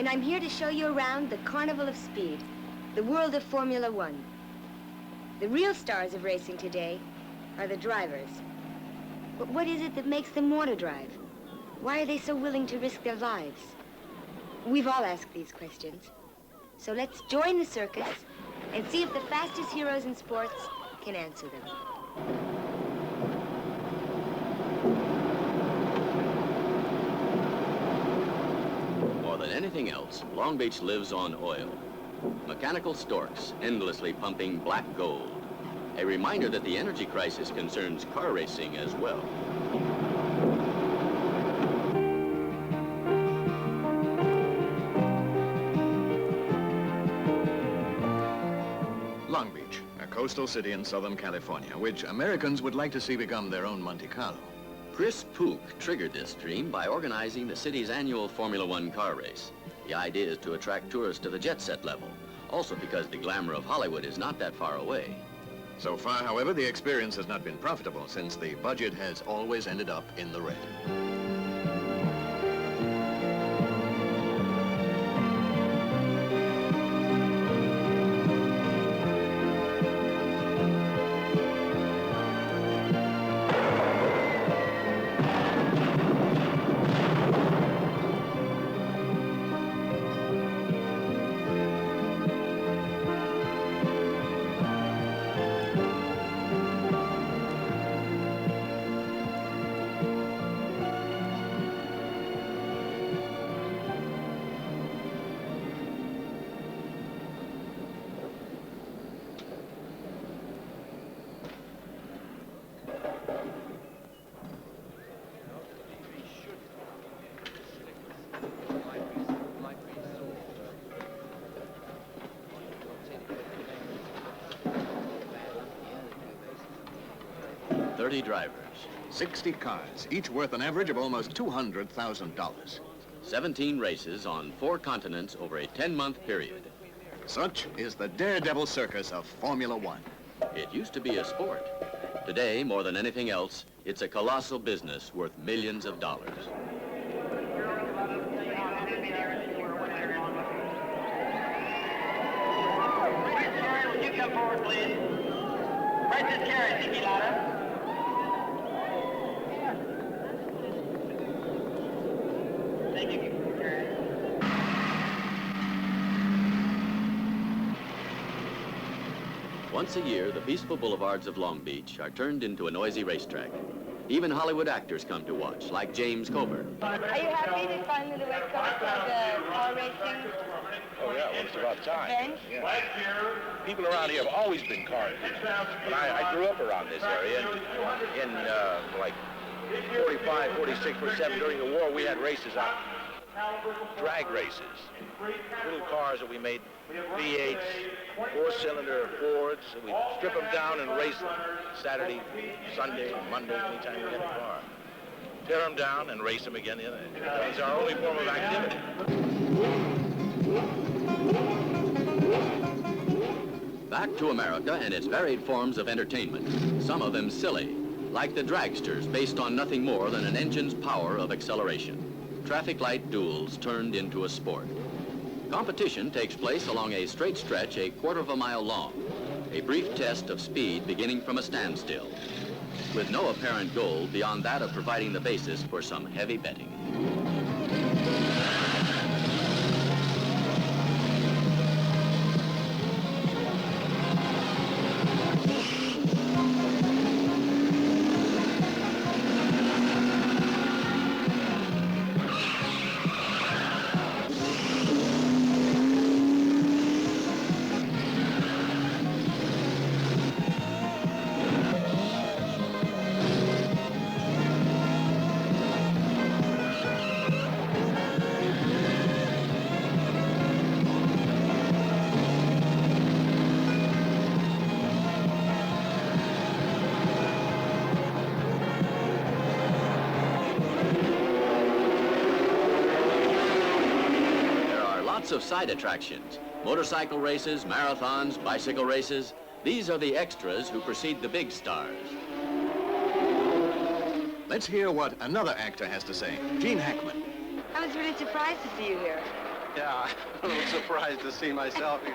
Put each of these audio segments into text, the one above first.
and I'm here to show you around the Carnival of Speed, the world of Formula One. The real stars of racing today are the drivers. But what is it that makes them want to drive? Why are they so willing to risk their lives? We've all asked these questions. So let's join the circus and see if the fastest heroes in sports can answer them. More than anything else, Long Beach lives on oil. Mechanical storks endlessly pumping black gold. A reminder that the energy crisis concerns car racing as well. Long Beach, a coastal city in Southern California, which Americans would like to see become their own Monte Carlo. Chris Pook triggered this dream by organizing the city's annual Formula One car race. The idea is to attract tourists to the jet set level, also because the glamour of Hollywood is not that far away. So far, however, the experience has not been profitable since the budget has always ended up in the red. Drivers. 60 cars, each worth an average of almost $200,000. 17 races on 4 continents over a 10-month period. Such is the daredevil circus of Formula One. It used to be a sport. Today, more than anything else, it's a colossal business worth millions of dollars. Would you come forward, please? Francis Carey, Tequilada. Once a year, the peaceful boulevards of Long Beach are turned into a noisy racetrack. Even Hollywood actors come to watch, like James Coburn. Are you happy that finally the West Coast has car racing? Oh, yeah, well, it's about time. Ben? Yeah. People around here have always been car enthusiasts, but I grew up around this area. In like 45, 46, 47, during the war, we had races out, drag races. Little cars that we made, V8s, 4-cylinder Fords, and we'd strip them down and race them. Saturday, Sunday, Monday, anytime we had a car. Tear them down and race them again. It's our only form of activity. Back to America and its varied forms of entertainment, some of them silly, like the dragsters based on nothing more than an engine's power of acceleration. Traffic light duels turned into a sport. Competition takes place along a straight stretch a quarter of a mile long, a brief test of speed beginning from a standstill, with no apparent goal beyond that of providing the basis for some heavy betting. Of side attractions, motorcycle races, marathons, bicycle races. These are the extras who precede the big stars. Let's hear what another actor has to say. Gene Hackman. I was really surprised to see you here. Yeah, I'm a little surprised to see myself here.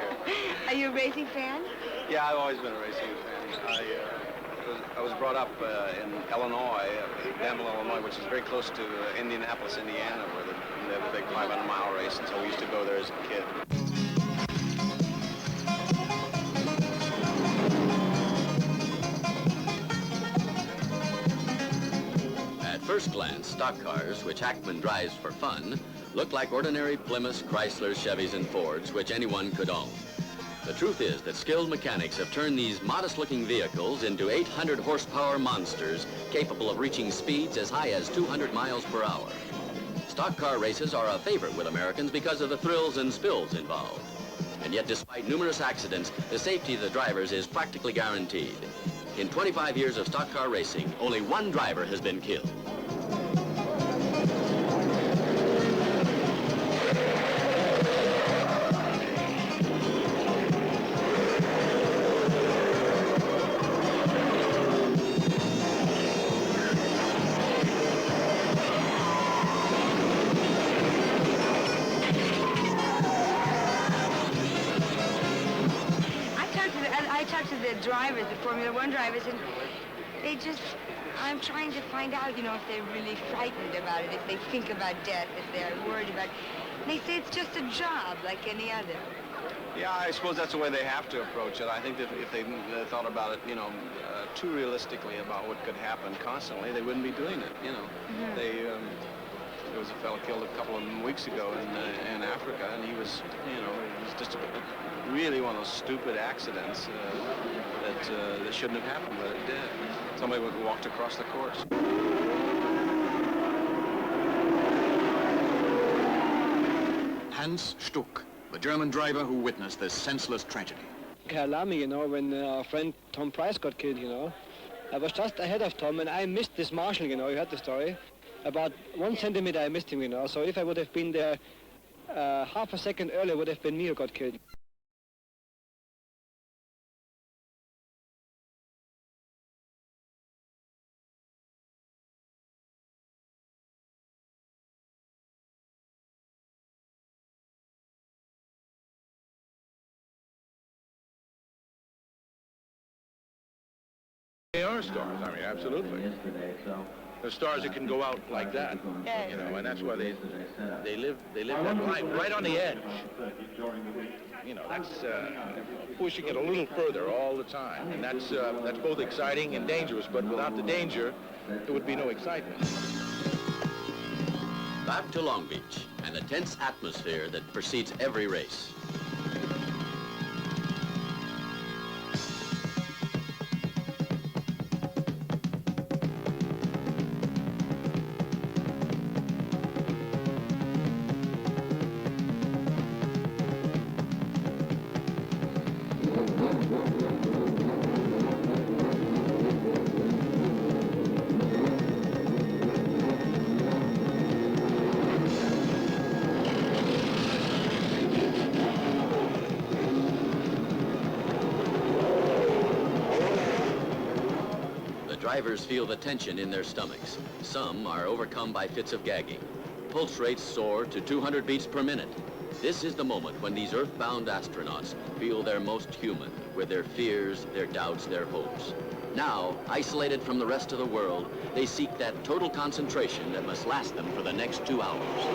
Are you a racing fan? Yeah, I've always been a racing fan. I was brought up in Illinois, Danville, Illinois, which is very close to Indianapolis, Indiana, where they have a big 500-mile race, and so we used to go there as a kid. At first glance, stock cars, which Hackman drives for fun, look like ordinary Plymouths, Chryslers, Chevys, and Fords, which anyone could own. The truth is that skilled mechanics have turned these modest-looking vehicles into 800-horsepower monsters capable of reaching speeds as high as 200 miles per hour. Stock car races are a favorite with Americans because of the thrills and spills involved. And yet, despite numerous accidents, the safety of the drivers is practically guaranteed. In 25 years of stock car racing, only one driver has been killed. I talked to the drivers, the Formula One drivers, and they just, I'm trying to find out, you know, if they're really frightened about it, if they think about death, if they're worried about it. They say it's just a job like any other. Yeah, I suppose that's the way they have to approach it. I think that if they thought about it, you know, too realistically about what could happen constantly, they wouldn't be doing it, you know. Mm-hmm. There was a fellow killed a couple of weeks ago in Africa, and he was, you know, it was just really one of those stupid accidents that shouldn't have happened, but it did. Somebody walked across the course. Hans Stuck, the German driver who witnessed this senseless tragedy. Kalami, you know, when our friend Tom Price got killed, you know, I was just ahead of Tom, and I missed this marshal, you know, you heard the story. About 1 centimeter I missed him, you know, so if I would have been there half a second earlier, would have been me who got killed. They are stars, I mean, absolutely. They're stars that can go out like that, you know, and that's why they live that life right on the edge. You know, that's pushing it a little further all the time, and that's both exciting and dangerous. But without the danger, there would be no excitement. Back to Long Beach and the tense atmosphere that precedes every race. Drivers feel the tension in their stomachs. Some are overcome by fits of gagging. Pulse rates soar to 200 beats per minute. This is the moment when these earthbound astronauts feel their most human, with their fears, their doubts, their hopes. Now, isolated from the rest of the world, they seek that total concentration that must last them for the next 2 hours.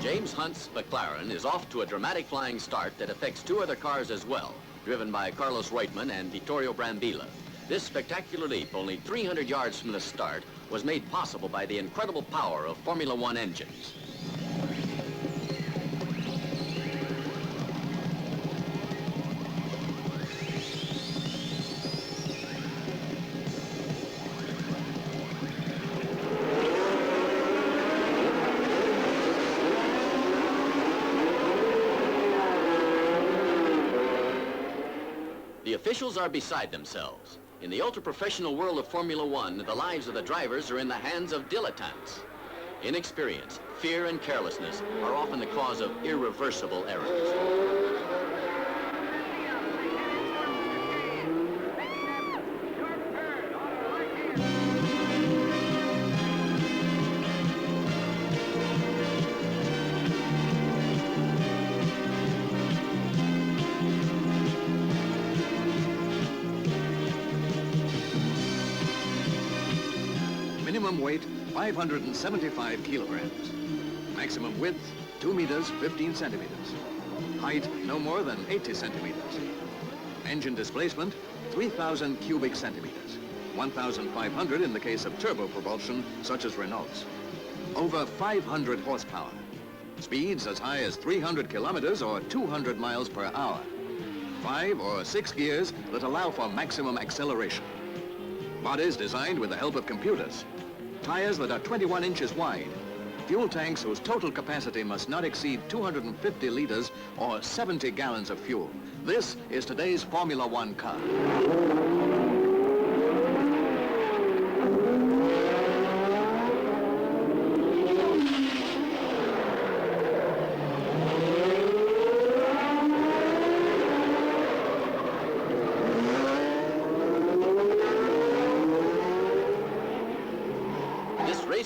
James Hunt's McLaren is off to a dramatic flying start that affects 2 other cars as well, driven by Carlos Reutemann and Vittorio Brambilla. This spectacular leap, only 300 yards from the start, was made possible by the incredible power of Formula One engines. The officials are beside themselves. In the ultra-professional world of Formula One, the lives of the drivers are in the hands of dilettantes. Inexperience, fear, and carelessness are often the cause of irreversible errors. Minimum weight, 575 kilograms. Maximum width, 2 meters, 15 centimeters. Height, no more than 80 centimeters. Engine displacement, 3,000 cubic centimeters. 1,500 in the case of turbo propulsion, such as Renault's. Over 500 horsepower. Speeds as high as 300 kilometers or 200 miles per hour. 5 or 6 gears that allow for maximum acceleration. Bodies designed with the help of computers. Tires that are 21 inches wide. Fuel tanks whose total capacity must not exceed 250 liters or 70 gallons of fuel. This is today's Formula One car.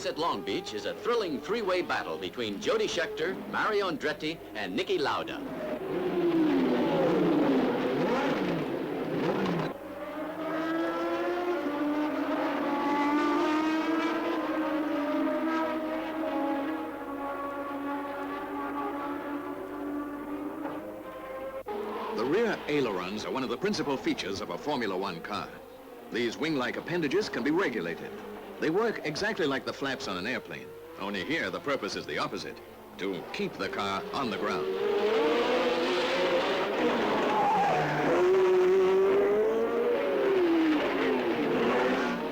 At Long Beach is a thrilling three-way battle between Jody Scheckter, Mario Andretti, and Niki Lauda. The rear ailerons are one of the principal features of a Formula One car. These wing-like appendages can be regulated. They work exactly like the flaps on an airplane, only here the purpose is the opposite, to keep the car on the ground.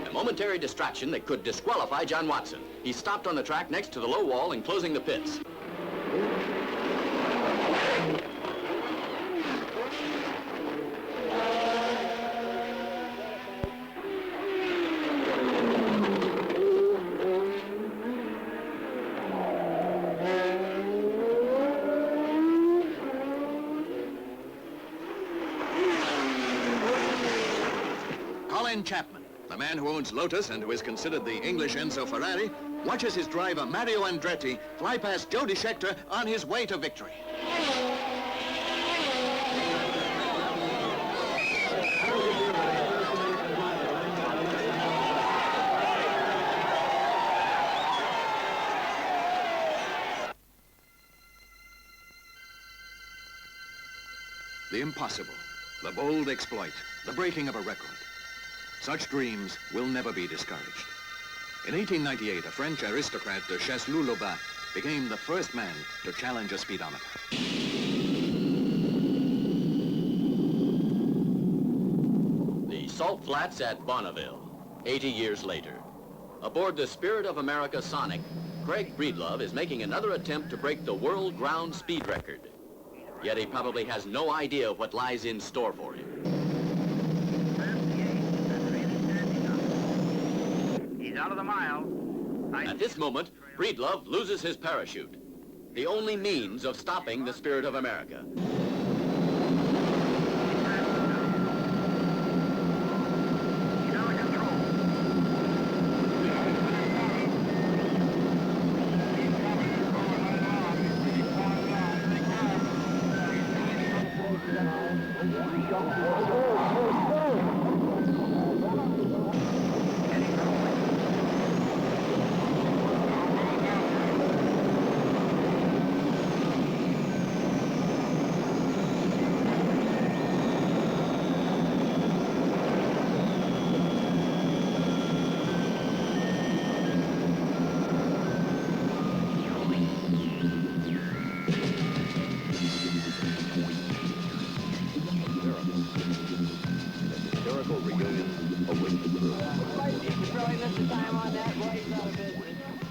A momentary distraction that could disqualify John Watson. He stopped on the track next to the low wall and closing the pits. Chapman, the man who owns Lotus and who is considered the English Enzo Ferrari, watches his driver Mario Andretti fly past Jody Scheckter on his way to victory. The impossible, the bold exploit, the breaking of a record. Such dreams will never be discouraged. In 1898, a French aristocrat de Chasseloup-Laubat became the first man to challenge a speedometer. The Salt Flats at Bonneville, 80 years later. Aboard the Spirit of America Sonic, Craig Breedlove is making another attempt to break the world ground speed record. Yet he probably has no idea of what lies in store for him. Out of the mile. At this moment, Breedlove loses his parachute, the only means of stopping the Spirit of America. He's out of control.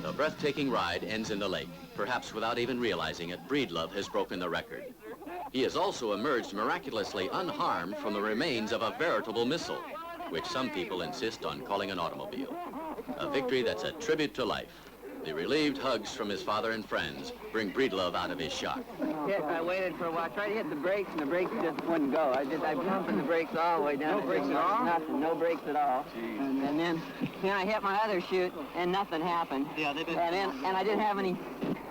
The breathtaking ride ends in the lake. Perhaps without even realizing it, Breedlove has broken the record. He has also emerged miraculously unharmed from the remains of a veritable missile, which some people insist on calling an automobile. A victory that's a tribute to life. The relieved hugs from his father and friends bring Breedlove out of his shock. I waited for a while, tried to hit the brakes, and the brakes just wouldn't go. I pumped the brakes all the way down. No brakes at all? Nothing, no brakes at all. Jeez. And then I hit my other chute, and nothing happened. Yeah, they've been... And I didn't have any...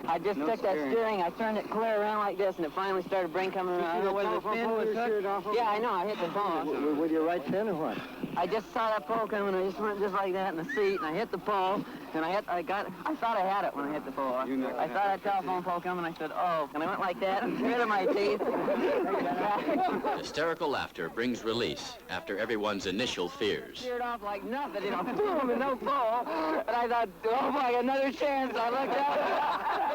I just took that steering, I turned it clear around like this, and it finally started brain coming around. I don't know whether the fin was hooked. Yeah, I know, I hit the pole. With your right fin or what? I just saw that pole coming, I just went just like that in the seat, and I hit the pole, and I thought I had it when I hit the pole. I saw that telephone pole coming, I said, oh, and I went like that, and rid of my teeth. Hysterical laughter brings release after everyone's initial fears. Sheared off like nothing, boom, and no pole. And I thought, oh my, another chance. I looked up.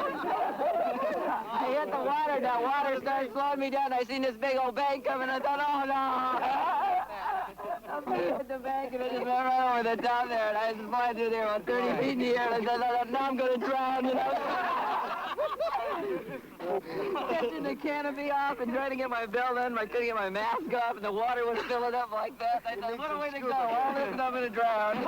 I hit the water, that water started slowing me down. I seen this big old bank coming, I thought, oh no. I hit the bank and it just went right over the top there, and I was flying through there about 30 feet in the air, and I said, now I'm going to drown, Catching the canopy off and trying to get my belt on, I couldn't get my mask off, and the water was filling up like that. I thought, what a way to go, all this and I'm going to drown.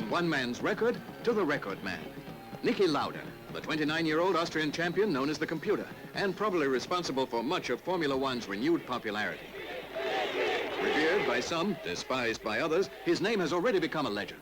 One man's record to the record man. Niki Lauda, the 29-year-old Austrian champion known as the Computer, and probably responsible for much of Formula One's renewed popularity. Revered by some, despised by others, his name has already become a legend.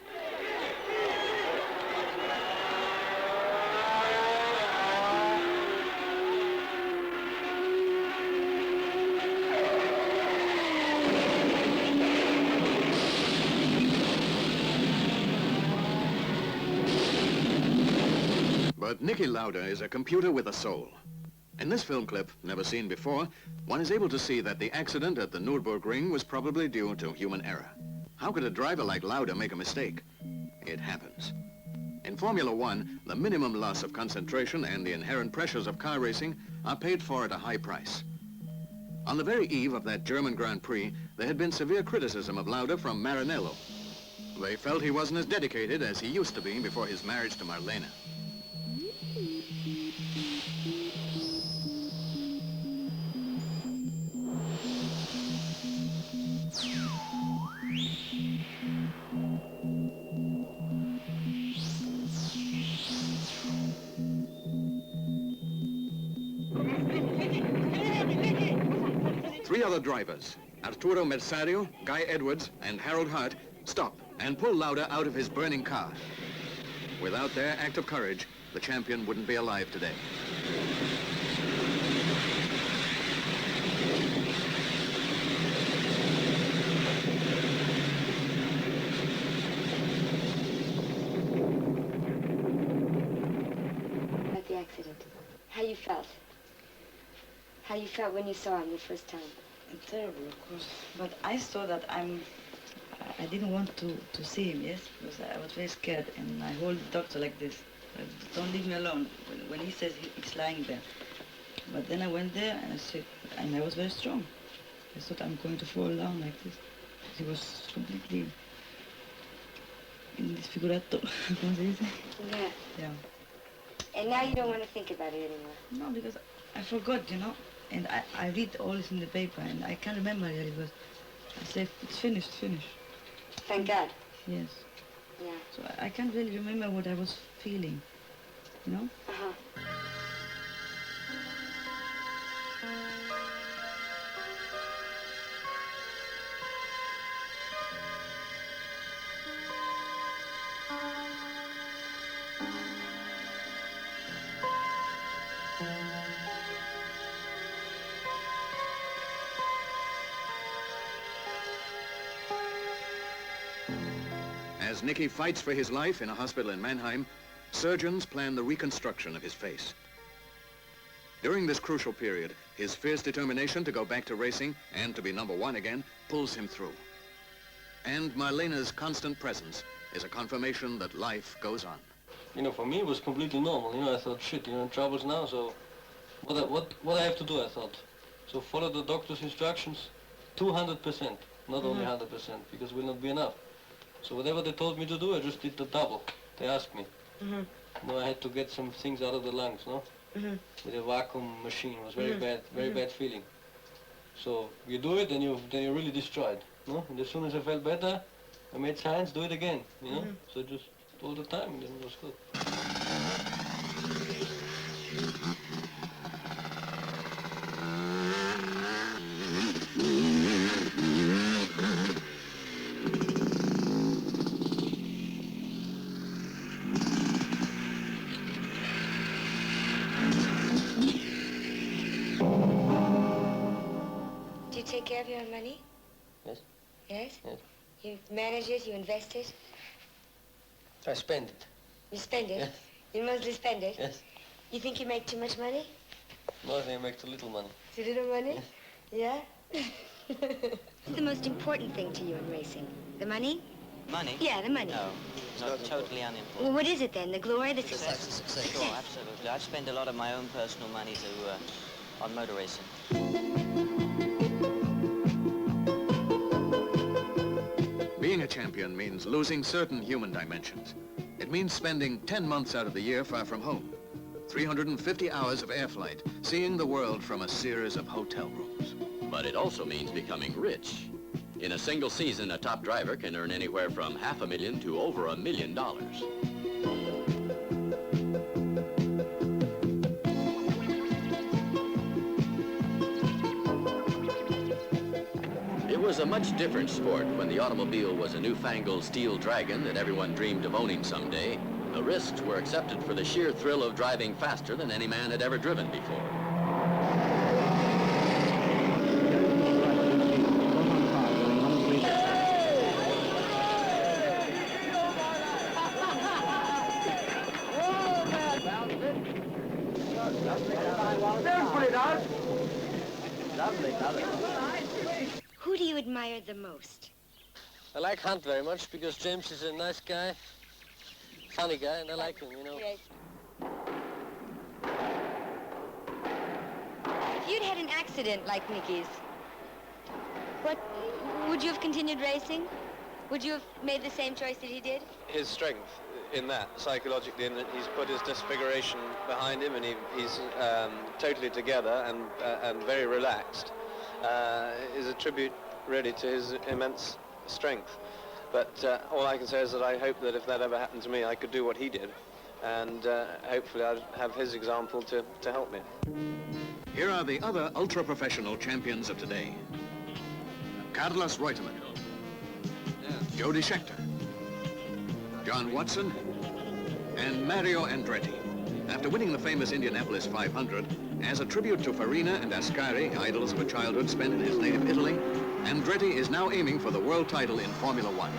But Niki Lauda is a computer with a soul. In this film clip, never seen before, one is able to see that the accident at the Nürburgring was probably due to human error. How could a driver like Lauda make a mistake? It happens. In Formula One, the minimum loss of concentration and the inherent pressures of car racing are paid for at a high price. On the very eve of that German Grand Prix, there had been severe criticism of Lauda from Maranello. They felt he wasn't as dedicated as he used to be before his marriage to Marlena. Three other drivers, Arturo Mersario, Guy Edwards, and Harold Hart, stop and pull Lauda out of his burning car. Without their act of courage, the champion wouldn't be alive today. About the accident, how you felt? How you felt when you saw him the first time? Terrible, of course. But I saw that I didn't want to see him, yes? Because I was very scared, and I hold the doctor like this. Don't leave me alone, when he says he's lying there. But then I went there, and I said, and I was very strong. I thought I'm going to fall down like this. He was completely indesfigurato, como se dice? Yeah. Yeah. And now you don't want to think about it anymore? No, because I forgot, you know? And I read all this in the paper, and I can't remember really, but I said, it's finished, finished. Thank God. Yes. Yeah. So I can't really remember what I was feeling, you know? Uh-huh. As Niki fights for his life in a hospital in Mannheim, Surgeons plan the reconstruction of his face. During this crucial period, his fierce determination to go back to racing and to be #1 again pulls him through. And Marlena's constant presence is a confirmation that life goes on. You know, for me it was completely normal. You know, I thought, shit, in troubles now, so what I have to do, I thought. So follow the doctor's instructions 200%, not only 100%, because it will not be enough. So whatever they told me to do, I just did the double. They asked me. You know, I had to get some things out of the lungs, no? With a vacuum machine. It was very bad feeling. So you do it, then you're really destroyed, no? And as soon as I felt better, I made science do it again, you know? So just all the time, and then it was good. Do you take care of your own money? Yes. Yes? Yes. You manage it, you invest it, I spend it. you spend it. Yes. You mostly spend it. Yes. You think you make too much money? No, I think I make too little money. Too little money? Yeah? What's the most important thing to you in racing? The money? Money? Yeah, the money. No, not totally unimportant. Well, what is it then? The glory, the Success. success? Sure, absolutely. I've spent a lot of my own personal money on motor racing. Being a champion means losing certain human dimensions. It means spending 10 months out of the year far from home, 350 hours of air flight, seeing the world from a series of hotel rooms. But it also means becoming rich. In a single season, a top driver can earn anywhere from $500,000 to over $1 million. It was a much different sport when the automobile was a newfangled steel dragon that everyone dreamed of owning someday. The risks were accepted for the sheer thrill of driving faster than any man had ever driven before. Who do you admire the most? I like Hunt very much because James is a nice guy, funny guy, and I like him, you know. Yes. If you'd had an accident like Nicky's, would you have continued racing? Would you have made the same choice that he did? His strength in that, psychologically, in that he's put his disfiguration behind him and he's totally together and very relaxed, is a tribute really to his immense strength. But all I can say is that I hope that if that ever happened to me, I could do what he did, and hopefully I'd have his example to help me. Here are the other ultra-professional champions of today. Carlos Reutemann, Jody Scheckter, John Watson, and Mario Andretti. After winning the famous Indianapolis 500, as a tribute to Farina and Ascari, idols of a childhood spent in his native Italy, Andretti is now aiming for the world title in Formula One.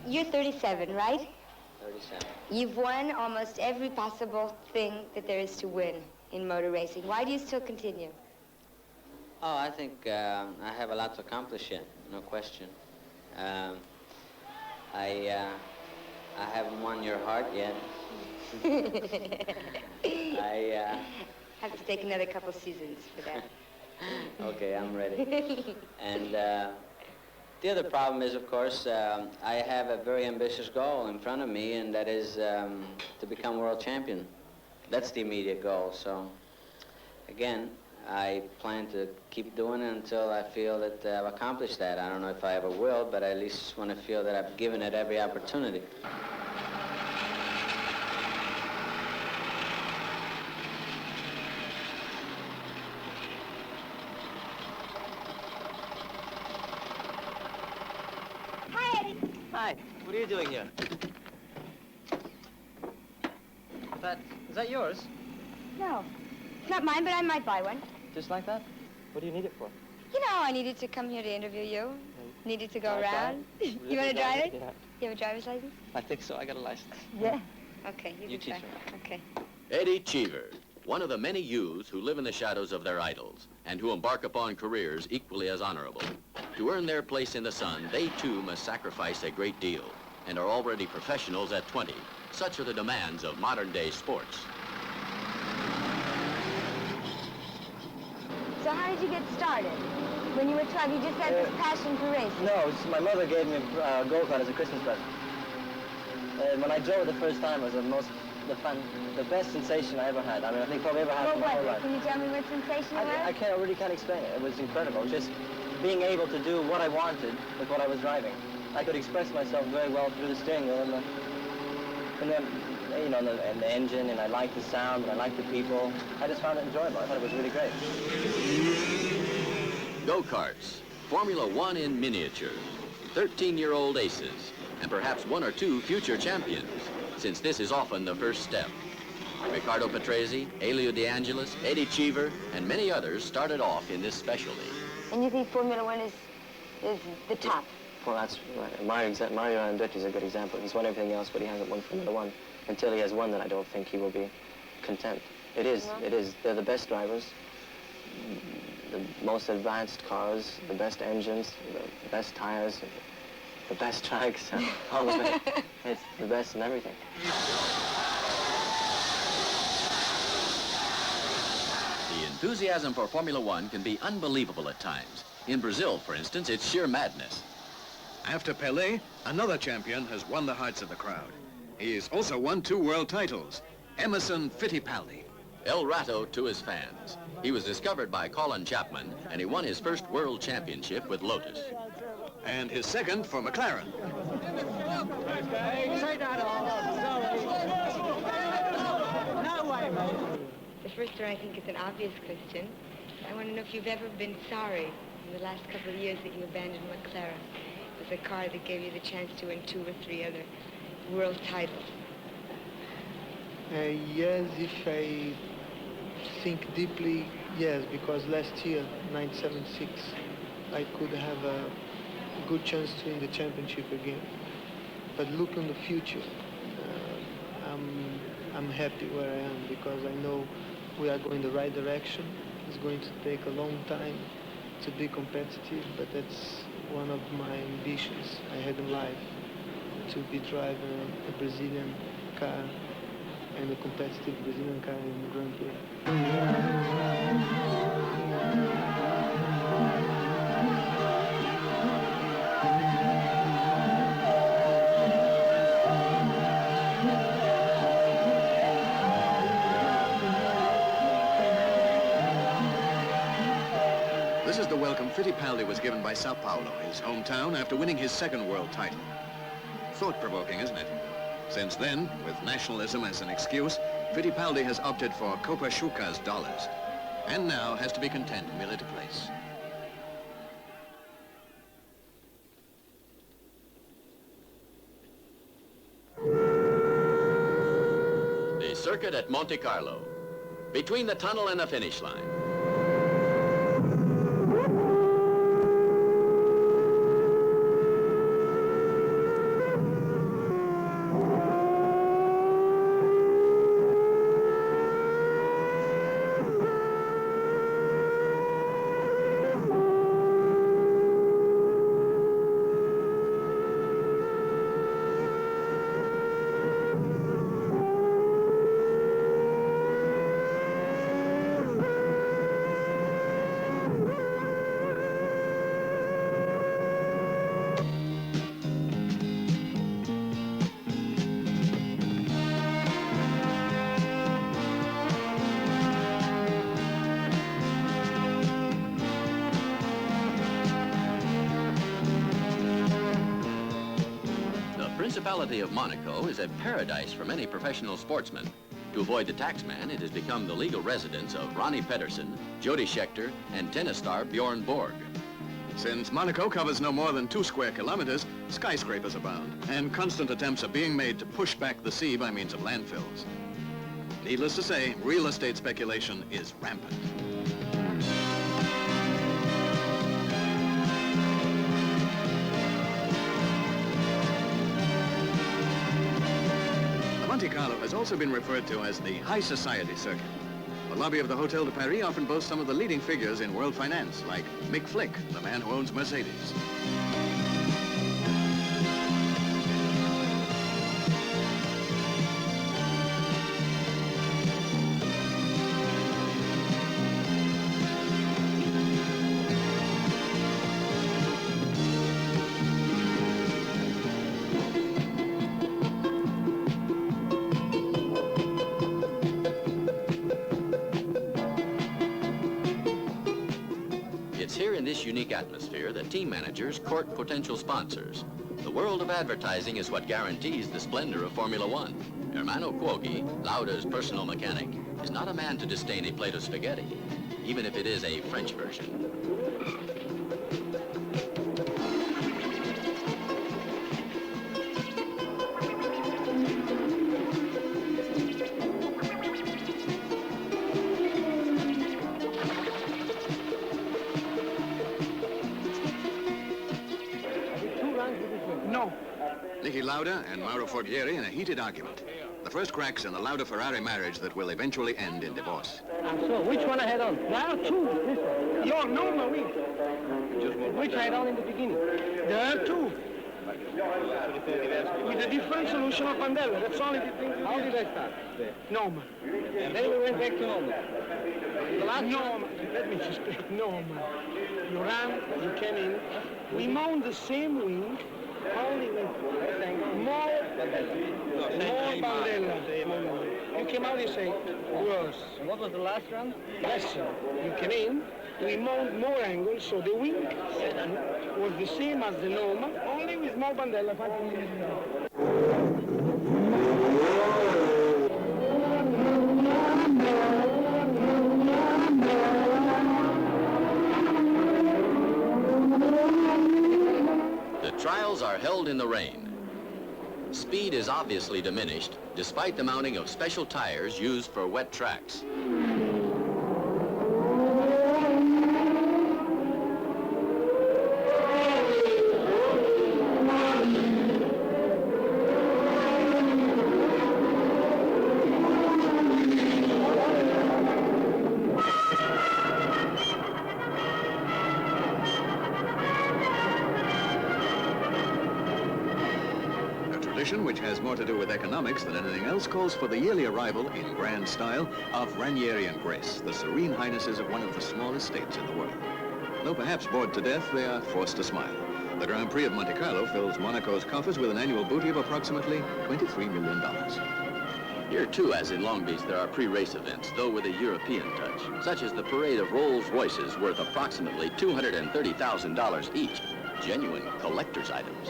You're 37, right? 37. You've won almost every possible thing that there is to win in motor racing. Why do you still continue? Oh, I think I have a lot to accomplish yet, no question. I haven't won your heart yet. I have to take another couple seasons for that. Okay, I'm ready. And the other problem is, of course, I have a very ambitious goal in front of me, and that is to become world champion. That's the immediate goal. So, again, I plan to keep doing it until I feel that I've accomplished that. I don't know if I ever will, but I at least want to feel that I've given it every opportunity. Hi, Eddie. Hi, what are you doing here? Is that yours? No. It's not mine, but I might buy one. Just like that? What do you need it for? You know, I needed to come here to interview you. Needed to go Can I try around. it? You want to drive it? Yeah. You have a driver's license? I think so. I got a license. Yeah. Okay, you You can teach try. her. Okay. Eddie Cheever, one of the many youths who live in the shadows of their idols and who embark upon careers equally as honorable. To earn their place in the sun, they too must sacrifice a great deal and are already professionals at 20. Such are the demands of modern-day sports. So how did you get started? When you were 12, you just had this passion for racing. No, my mother gave me a go-kart as a Christmas present. When I drove it the first time, it was the best sensation I ever had. I mean, I think probably ever had What in my whole was it? life. Can you tell me what sensation it was? I really can't explain it. It was incredible. Just being able to do what I wanted with what I was driving. I could express myself very well through the steering wheel and the engine, and I liked the sound, and I liked the people. I just found it enjoyable. I thought it was really great. Go-karts, Formula One in miniature, 13-year-old aces, and perhaps one or two future champions, since this is often the first step. Riccardo Patrese, Elio De Angelis, Eddie Cheever, and many others started off in this specialty. And you think Formula One is the top? Well, that's right. Mario Andretti is a good example. He's won everything else, but he hasn't won Formula One. Until he has won, then I don't think he will be content. It is. They're the best drivers, the most advanced cars, the best engines, the best tires, the best tracks, all of it. It's the best in everything. The enthusiasm for Formula One can be unbelievable at times. In Brazil, for instance, it's sheer madness. After Pelé, another champion has won the hearts of the crowd. He's also won 2 world titles, Emerson Fittipaldi. El Rato to his fans. He was discovered by Colin Chapman, and he won his first world championship with Lotus. And his second for McLaren. The first one, I think, is an obvious question. I want to know if you've ever been sorry in the last couple of years that you abandoned McLaren. It was a car that gave you the chance to win 2 or 3 other world titles. Yes, if I think deeply, yes, because last year, 976, I could have a good chance to win the championship again. But look in the future, I'm happy where I am because I know we are going the right direction. It's going to take a long time to be competitive, but that's one of my ambitions I had in life, to be driving a Brazilian car and a competitive Brazilian car in the Grand Prix. This is the welcome Fittipaldi was given by Sao Paulo, his hometown, after winning his 2nd world title. Thought-provoking, isn't it? Since then, with nationalism as an excuse, Fittipaldi has opted for Copa Schuka's dollars, and now has to be content merely to place. The circuit at Monte Carlo, between the tunnel and the finish line. The Principality of Monaco is a paradise for many professional sportsmen. To avoid the taxman, it has become the legal residence of Ronnie Pedersen, Jody Scheckter, and tennis star Bjorn Borg. Since Monaco covers no more than 2 square kilometers, skyscrapers abound, and constant attempts are being made to push back the sea by means of landfills. Needless to say, real estate speculation is rampant. Monte Carlo has also been referred to as the high society circuit. The lobby of the Hotel de Paris often boasts some of the leading figures in world finance, like Mick Flick, the man who owns Mercedes. It's here in this unique atmosphere that team managers court potential sponsors. The world of advertising is what guarantees the splendor of Formula One. Ermanno Cuoghi, Lauda's personal mechanic, is not a man to disdain a plate of spaghetti, even if it is a French version. Niki Lauda and Mauro Forghieri in a heated argument. The first cracks in the Lauda-Ferrari marriage that will eventually end in divorce. So, which one I had on? There are 2, this one. Your normal wing. Which I had on in the beginning? There are 2. With a different solution of Bandella, that's the only thing. How did I start? Normal. And then we went back to normal. The last normal. Let me just explain. Normal. You ran, you came in. We mount the same wing, only with more Bandella. You came out, you say, worse. And what was the last run? Lesser. You came in, we mount more angle, so the wing was the same as the normal, only with more Bandella. The trials are held in the rain. Speed is obviously diminished, despite the mounting of special tires used for wet tracks. Which has more to do with economics than anything else, calls for the yearly arrival, in grand style, of Ranieri and Grace, the serene highnesses of one of the smallest states in the world. Though perhaps bored to death, they are forced to smile. The Grand Prix of Monte Carlo fills Monaco's coffers with an annual booty of approximately $23 million. Here, too, as in Long Beach, there are pre-race events, though with a European touch, such as the parade of Rolls-Royces worth approximately $230,000 each, genuine collector's items.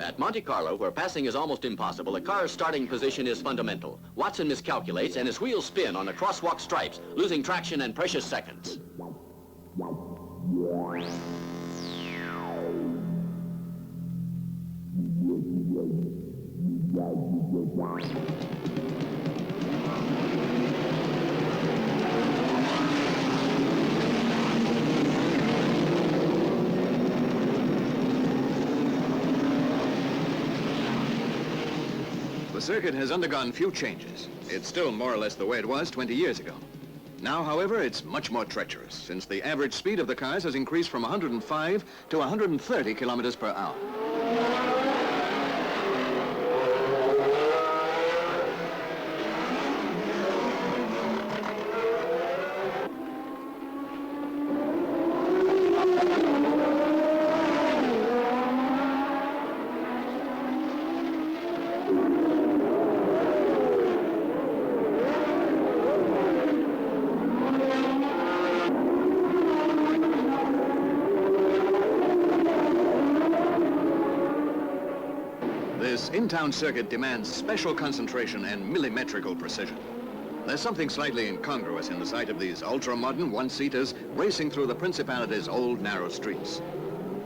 At Monte Carlo, where passing is almost impossible, a car's starting position is fundamental. Watson miscalculates and his wheels spin on the crosswalk stripes, losing traction and precious seconds. The circuit has undergone few changes. It's still more or less the way it was 20 years ago. Now, however, it's much more treacherous, since the average speed of the cars has increased from 105 to 130 kilometers per hour. This in-town circuit demands special concentration and millimetrical precision. There's something slightly incongruous in the sight of these ultra-modern one-seaters racing through the Principality's old narrow streets.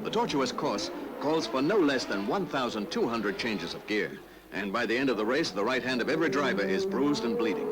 The tortuous course calls for no less than 1,200 changes of gear, and by the end of the race, the right hand of every driver is bruised and bleeding.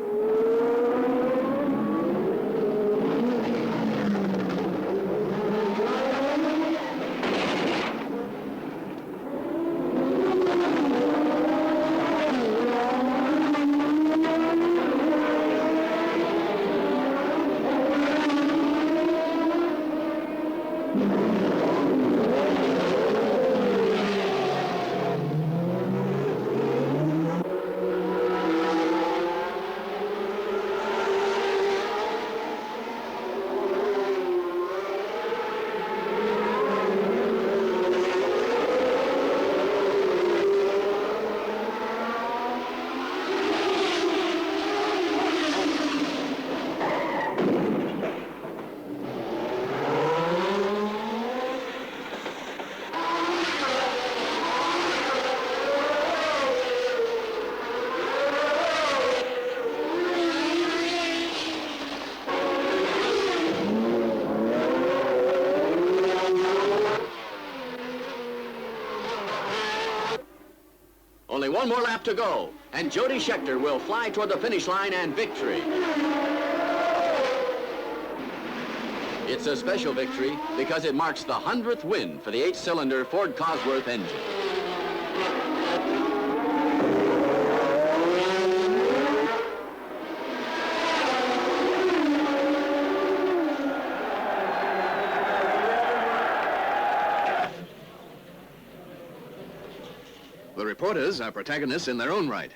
Only one more lap to go, and Jody Scheckter will fly toward the finish line and victory. It's a special victory because it marks the 100th win for the 8-cylinder Ford Cosworth engine. The reporters are protagonists in their own right.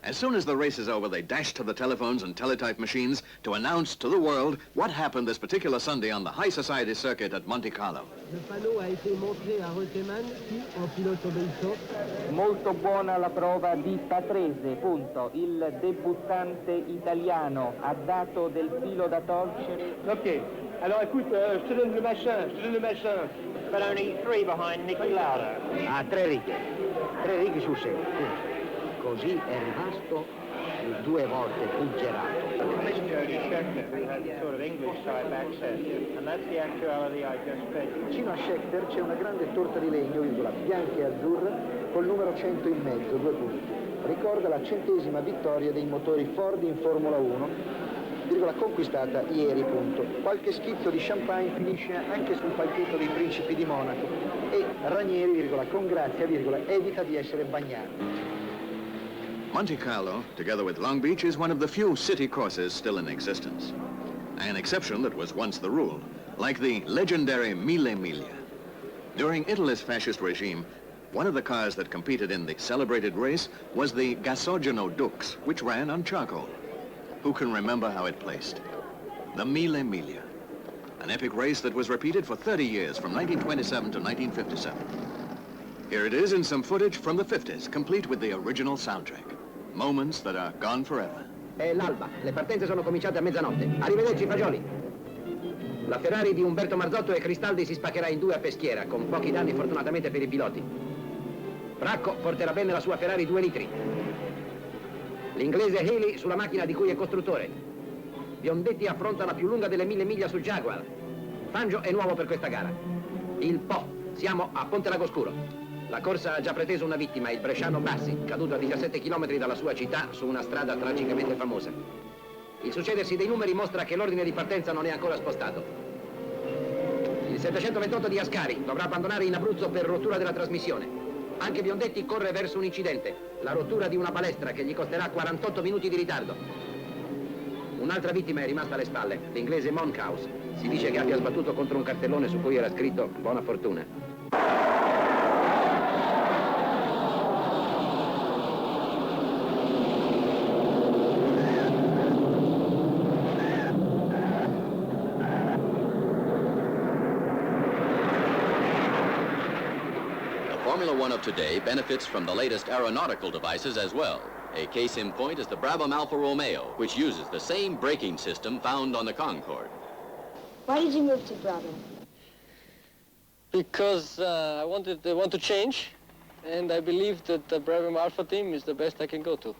As soon as the race is over, they dash to the telephones and teletype machines to announce to the world what happened this particular Sunday on the high society circuit at Monte Carlo. Le panneau a été montré à Reutemann, qui, en pilote obéissant. Molto buona la prova di Patrese, punto. Il debuttante italiano ha dato del filo da torcere. Ok, alors écoute, je te donne le machin. But only 3 behind Nicky Lauda. A 3 righe su 6. Così è rimasto 2 volte buggerato. This Jody Scheckter, who has a sort of English type accent, and that's the actuality I just fed you. Vicino a Scheckter c'è una grande torta di legno, bianca e azzurra, col numero 100 in mezzo, 2 punti. Ricorda la 100ª vittoria dei motori Ford in Formula 1, conquistata ieri, punto. Qualche schizzo di champagne finisce anche sul palchetto dei Principi di Monaco e Ranieri, con grazia, evita di essere bagnato. Monte Carlo, together with Long Beach, is one of the few city courses still in existence. An exception that was once the rule, like the legendary Mille Miglia. During Italy's fascist regime, one of the cars that competed in the celebrated race was the Gasogeno Dux, which ran on charcoal. Who can remember how it placed? The Mille Miglia, an epic race that was repeated for 30 years, from 1927 to 1957. Here it is in some footage from the 50s, complete with the original soundtrack. Moments that are gone forever. È l'alba, le partenze sono cominciate a mezzanotte. Arrivederci, fagioli. La Ferrari di Umberto Marzotto e Cristaldi si spaccherà in 2 a Peschiera, con pochi danni fortunatamente per i piloti. Bracco porterà bene la sua Ferrari 2 litri. L'inglese Haley sulla macchina di cui è costruttore. Biondetti affronta la più lunga delle 1000 miglia sul Jaguar. Fangio è nuovo per questa gara. Il Po, siamo a Ponte Lagoscuro. La corsa ha già preteso una vittima, il bresciano Bassi, caduto a 17 km dalla sua città su una strada tragicamente famosa. Il succedersi dei numeri mostra che l'ordine di partenza non è ancora spostato. Il 728 di Ascari dovrà abbandonare in Abruzzo per rottura della trasmissione. Anche Biondetti corre verso un incidente, la rottura di una balestra che gli costerà 48 minuti di ritardo. Un'altra vittima è rimasta alle spalle, l'inglese Monkhouse. Si dice che abbia sbattuto contro un cartellone su cui era scritto buona fortuna. Formula One of today benefits from the latest aeronautical devices as well. A case in point is the Brabham Alfa Romeo, which uses the same braking system found on the Concorde. Why did you move to Brabham? Because I want to change, and I believe that the Brabham Alpha team is the best I can go to. Are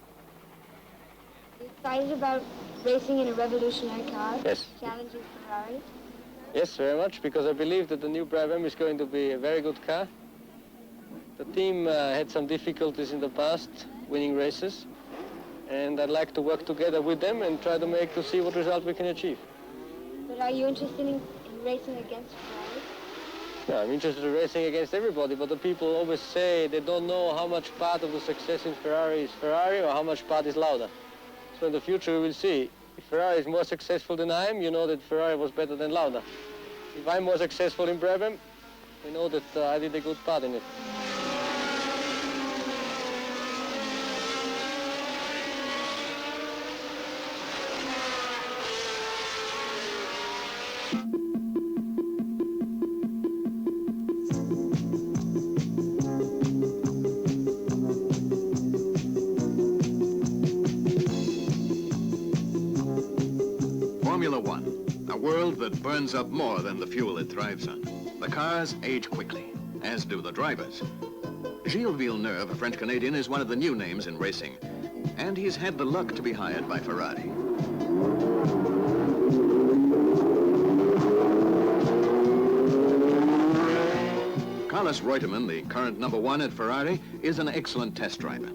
you excited about racing in a revolutionary car? Yes. Challenging Ferrari? Yes, very much, because I believe that the new Brabham is going to be a very good car. The team had some difficulties in the past winning races, and I'd like to work together with them and try to see what result we can achieve. But are you interested in racing against Ferrari? Yeah, I'm interested in racing against everybody, but the people always say they don't know how much part of the success in Ferrari is Ferrari or how much part is Lauda. So in the future we will see. If Ferrari is more successful than I am, you know that Ferrari was better than Lauda. If I'm more successful in Brabham, we know that I did a good part in it. Formula One, a world that burns up more than the fuel it thrives on. The cars age quickly, as do the drivers. Gilles Villeneuve, a French-Canadian, is one of the new names in racing, and he's had the luck to be hired by Ferrari. Carlos Reutemann, the current #1 at Ferrari, is an excellent test driver.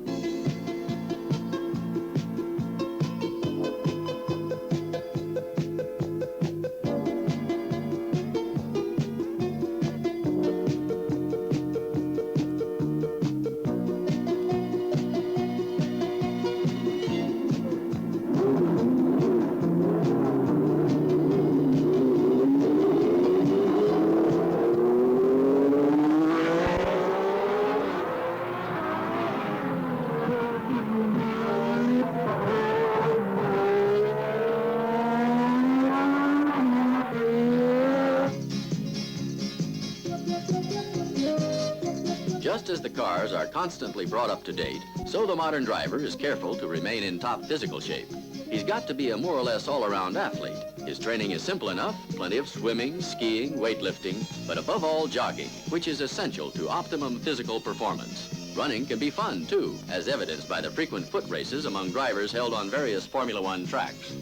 Just as the cars are constantly brought up to date, so the modern driver is careful to remain in top physical shape. He's got to be a more or less all-around athlete. His training is simple enough, plenty of swimming, skiing, weightlifting, but above all jogging, which is essential to optimum physical performance. Running can be fun too, as evidenced by the frequent foot races among drivers held on various Formula One tracks.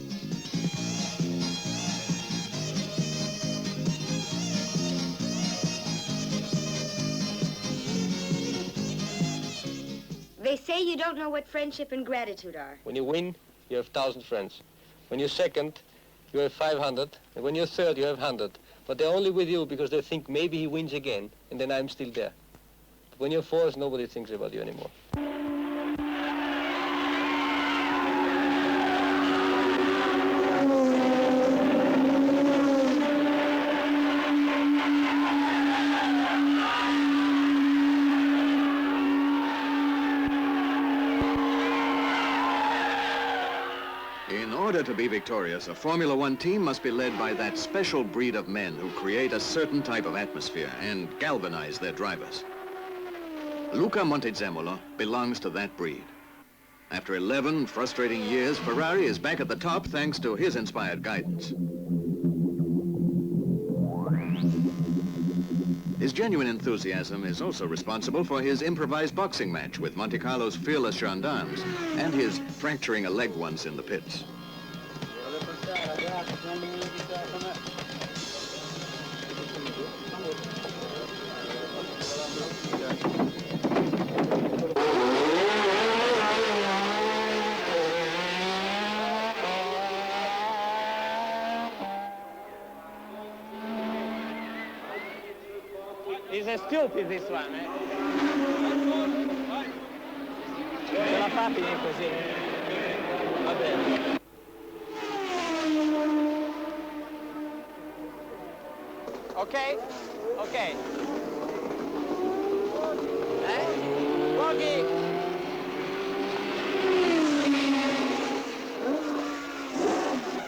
They say you don't know what friendship and gratitude are. When you win, you have 1,000 friends. When you're second, you have 500. And when you're third, you have 100. But they're only with you because they think maybe he wins again, and then I'm still there. But when you're fourth, nobody thinks about you anymore. In order to be victorious, a Formula One team must be led by that special breed of men who create a certain type of atmosphere and galvanize their drivers. Luca Montezemolo belongs to that breed. After 11 frustrating years, Ferrari is back at the top thanks to his inspired guidance. His genuine enthusiasm is also responsible for his improvised boxing match with Monte Carlo's fearless gendarmes and his fracturing a leg once in the pits. He's a stupid, this one, eh? Ce la fa finire così. Va bene. Okay? Okay. Bogey!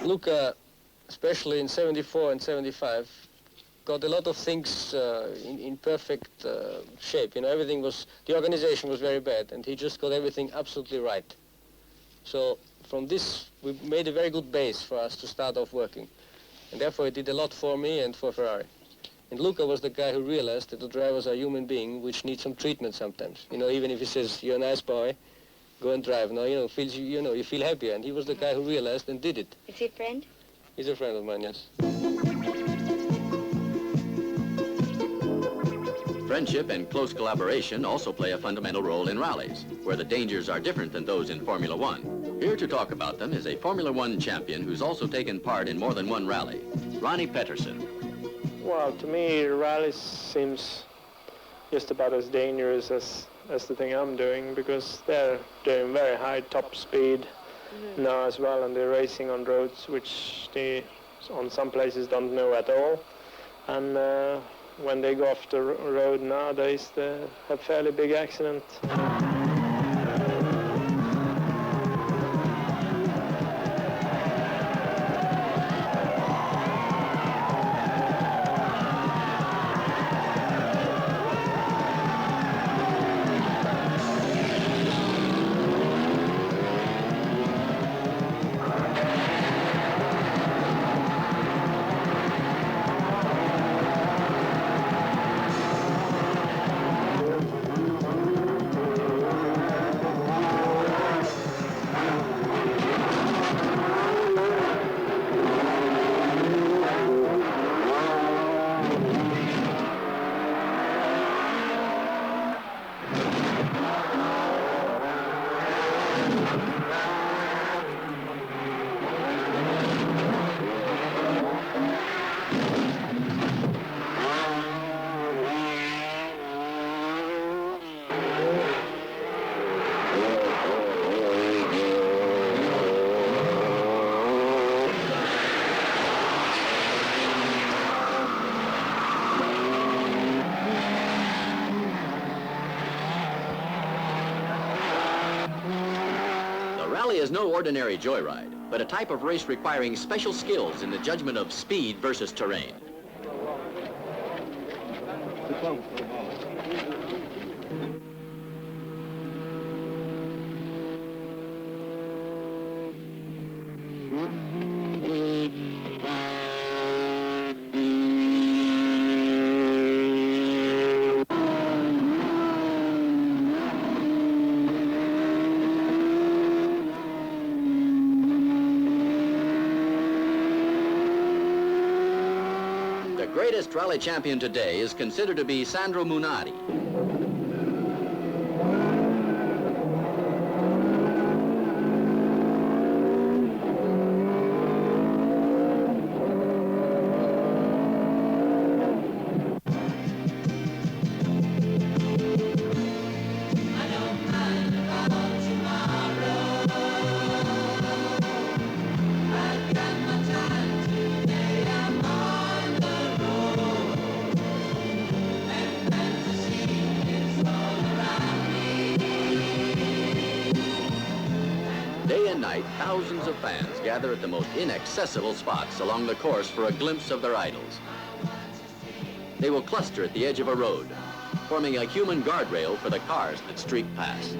Luca, especially in 74 and 75, got a lot of things in perfect shape. You know, everything was, the organization was very bad, and he just got everything absolutely right. So from this, we made a very good base for us to start off working. And therefore, he did a lot for me and for Ferrari. And Luca was the guy who realized that the drivers are human beings which need some treatment sometimes. You know, even if he says, you're a nice boy, go and drive. Now, you know, you feel happier. And he was the guy who realized and did it. Is he a friend? He's a friend of mine, yes. Friendship and close collaboration also play a fundamental role in rallies, where the dangers are different than those in Formula One. Here to talk about them is a Formula One champion who's also taken part in more than one rally, Ronnie Peterson. Well, to me, rally seems just about as dangerous as the thing I'm doing, because they're doing very high top speed now as well, and they're racing on roads which they on some places don't know at all. And when they go off the road nowadays, they have fairly big accidents. Is no ordinary joyride, but a type of race requiring special skills in the judgment of speed versus terrain. The greatest rally champion today is considered to be Sandro Munari. Thousands of fans gather at the most inaccessible spots along the course for a glimpse of their idols. They will cluster at the edge of a road, forming a human guardrail for the cars that streak past.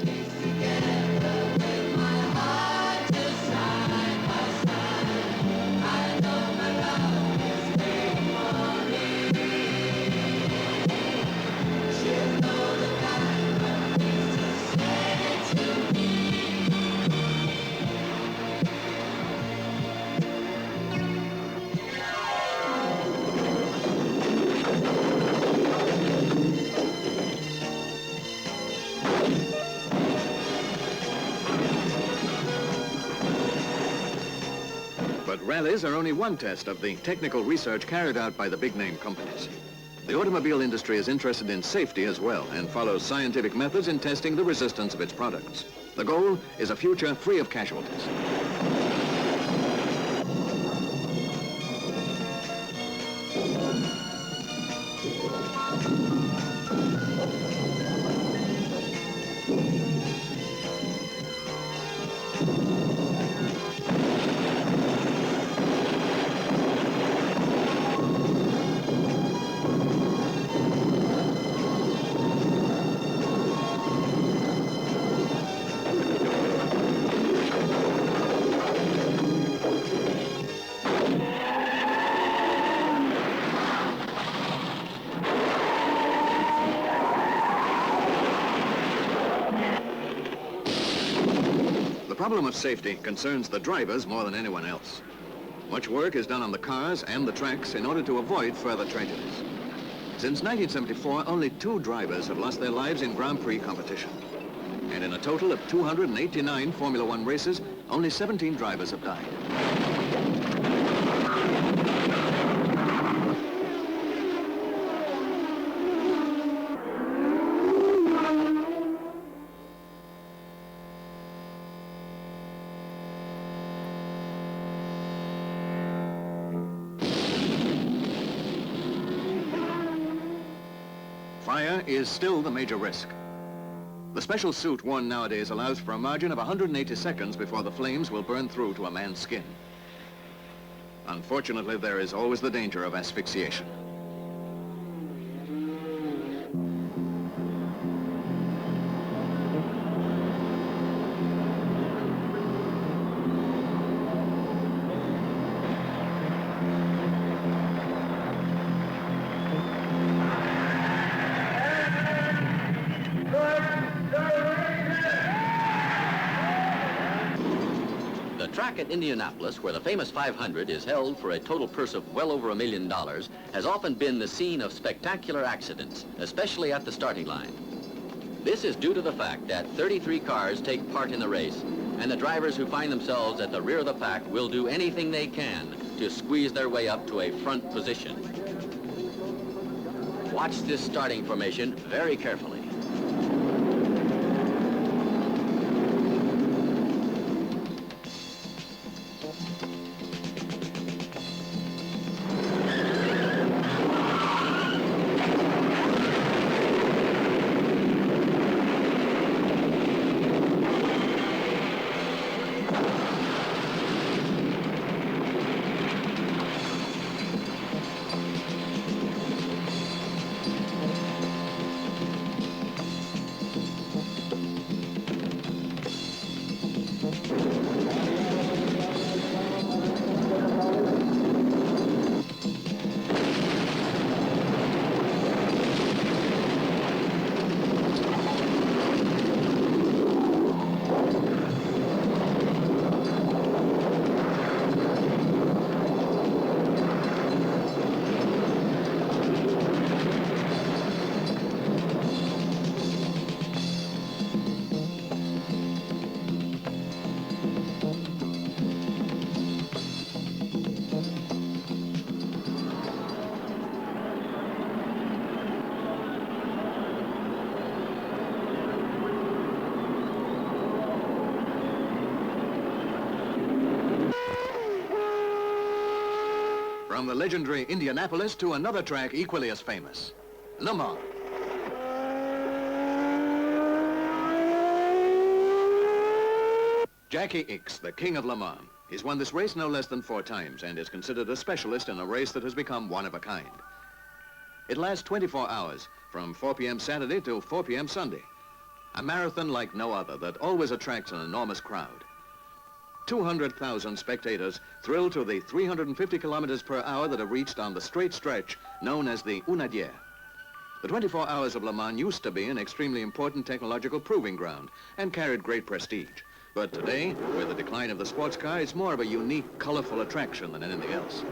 But rallies are only one test of the technical research carried out by the big-name companies. The automobile industry is interested in safety as well and follows scientific methods in testing the resistance of its products. The goal is a future free of casualties. problem of safety concerns the drivers more than anyone else. Much work is done on the cars and the tracks in order to avoid further tragedies. Since 1974, only 2 drivers have lost their lives in Grand Prix competition. And in a total of 289 Formula One races, only 17 drivers have died. Fire is still the major risk. The special suit worn nowadays allows for a margin of 180 seconds before the flames will burn through to a man's skin. Unfortunately, there is always the danger of asphyxiation. The track at Indianapolis, where the famous 500 is held for a total purse of well over $1 million, has often been the scene of spectacular accidents, especially at the starting line. This is due to the fact that 33 cars take part in the race, and the drivers who find themselves at the rear of the pack will do anything they can to squeeze their way up to a front position. Watch this starting formation very carefully. From the legendary Indianapolis to another track equally as famous, Le Mans. Jackie Ickx, the king of Le Mans, has won this race no less than 4 times and is considered a specialist in a race that has become one of a kind. It lasts 24 hours, from 4 p.m. Saturday to 4 p.m. Sunday. A marathon like no other that always attracts an enormous crowd. 200,000 spectators thrill to the 350 kilometers per hour that are reached on the straight stretch known as the unedited. The 24 hours of Le Mans used to be an extremely important technological proving ground and carried great prestige. But today, with the decline of the sports car, it's more of a unique, colorful attraction than anything else.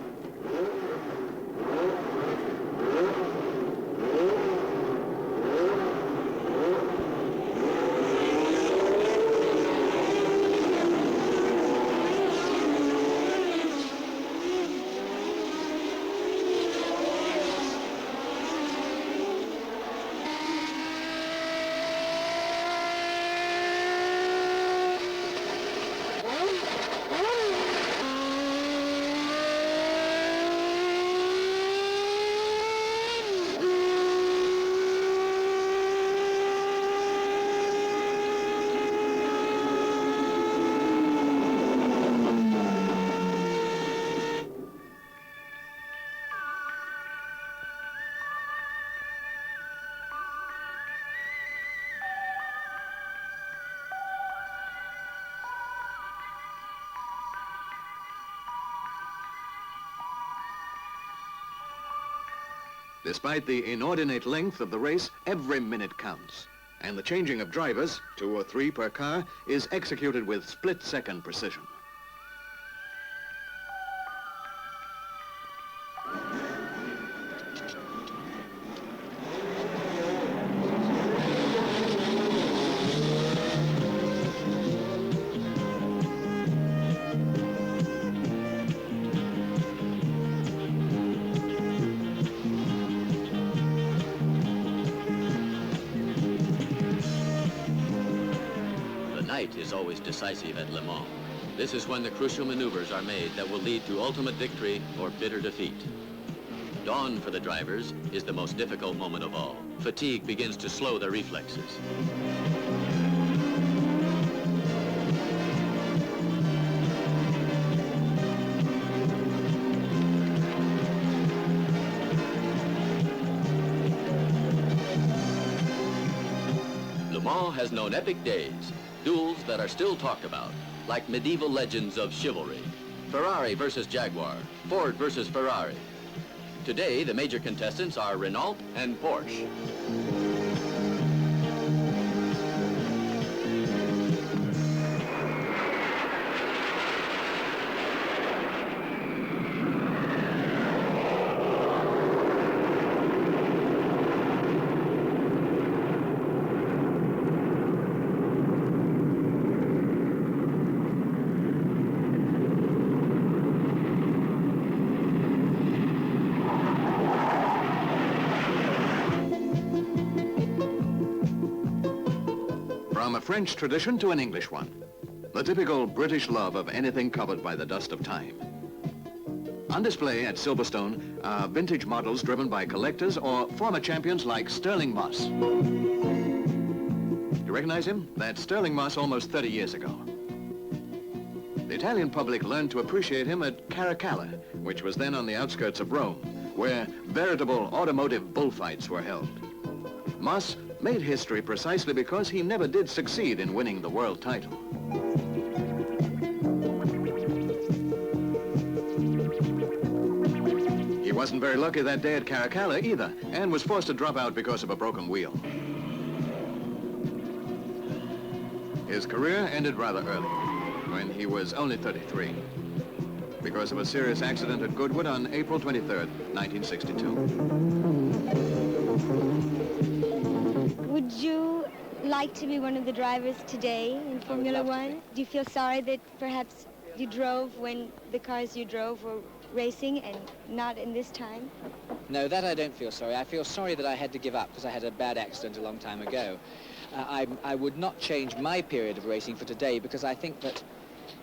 Despite the inordinate length of the race, every minute counts. And the changing of drivers, 2 or 3 per car, is executed with split-second precision. Is always decisive at Le Mans. This is when the crucial maneuvers are made that will lead to ultimate victory or bitter defeat. Dawn for the drivers is the most difficult moment of all. Fatigue begins to slow their reflexes. Le Mans has known epic days. Duels that are still talked about, like medieval legends of chivalry. Ferrari versus Jaguar, Ford versus Ferrari. Today, the major contestants are Renault and Porsche. From a French tradition to an English one, the typical British love of anything covered by the dust of time. On display at Silverstone are vintage models driven by collectors or former champions like Stirling Moss. You recognize him? That's Stirling Moss almost 30 years ago. The Italian public learned to appreciate him at Caracalla, which was then on the outskirts of Rome, where veritable automotive bullfights were held. Moss made history precisely because he never did succeed in winning the world title. He wasn't very lucky that day at Caracalla either, and was forced to drop out because of a broken wheel. His career ended rather early, when he was only 33, because of a serious accident at Goodwood on April 23rd, 1962. Would you like to be one of the drivers today in Formula One? Do you feel sorry that perhaps you drove when the cars you drove were racing and not in this time? No, that I don't feel sorry. I feel sorry that I had to give up because I had a bad accident a long time ago. I would not change my period of racing for today because I think that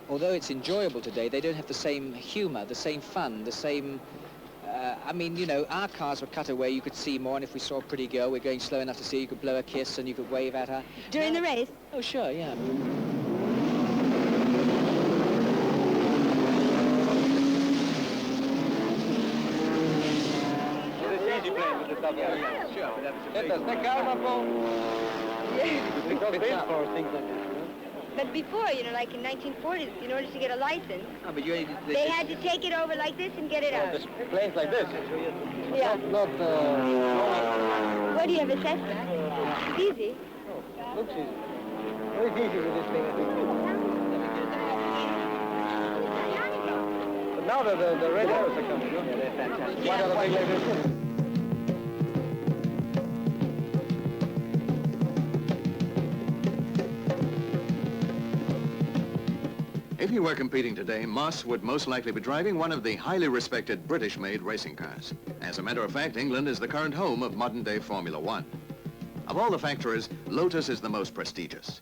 although it's enjoyable today, they don't have the same humor, the same fun, the same... I mean, you know, our cars were cut away, you could see more, and if we saw a pretty girl, we're going slow enough to see, you could blow a kiss and you could wave at her. During the race? Oh, sure, yeah. It's easy playing with the double. Yeah, sure. That's the karma for things like that. But before, you know, like in 1940, in order to get a license, but they had to take it over like this and get it out. Planes like this. Yeah. Not What do you have a Cessna? It's easy. looks easy. Very easy with this thing. But now the red arrows are coming. Yeah, they're fantastic. Why not a big like this? If he were competing today, Moss would most likely be driving one of the highly respected British-made racing cars. As a matter of fact, England is the current home of modern-day Formula One. Of all the factories, Lotus is the most prestigious.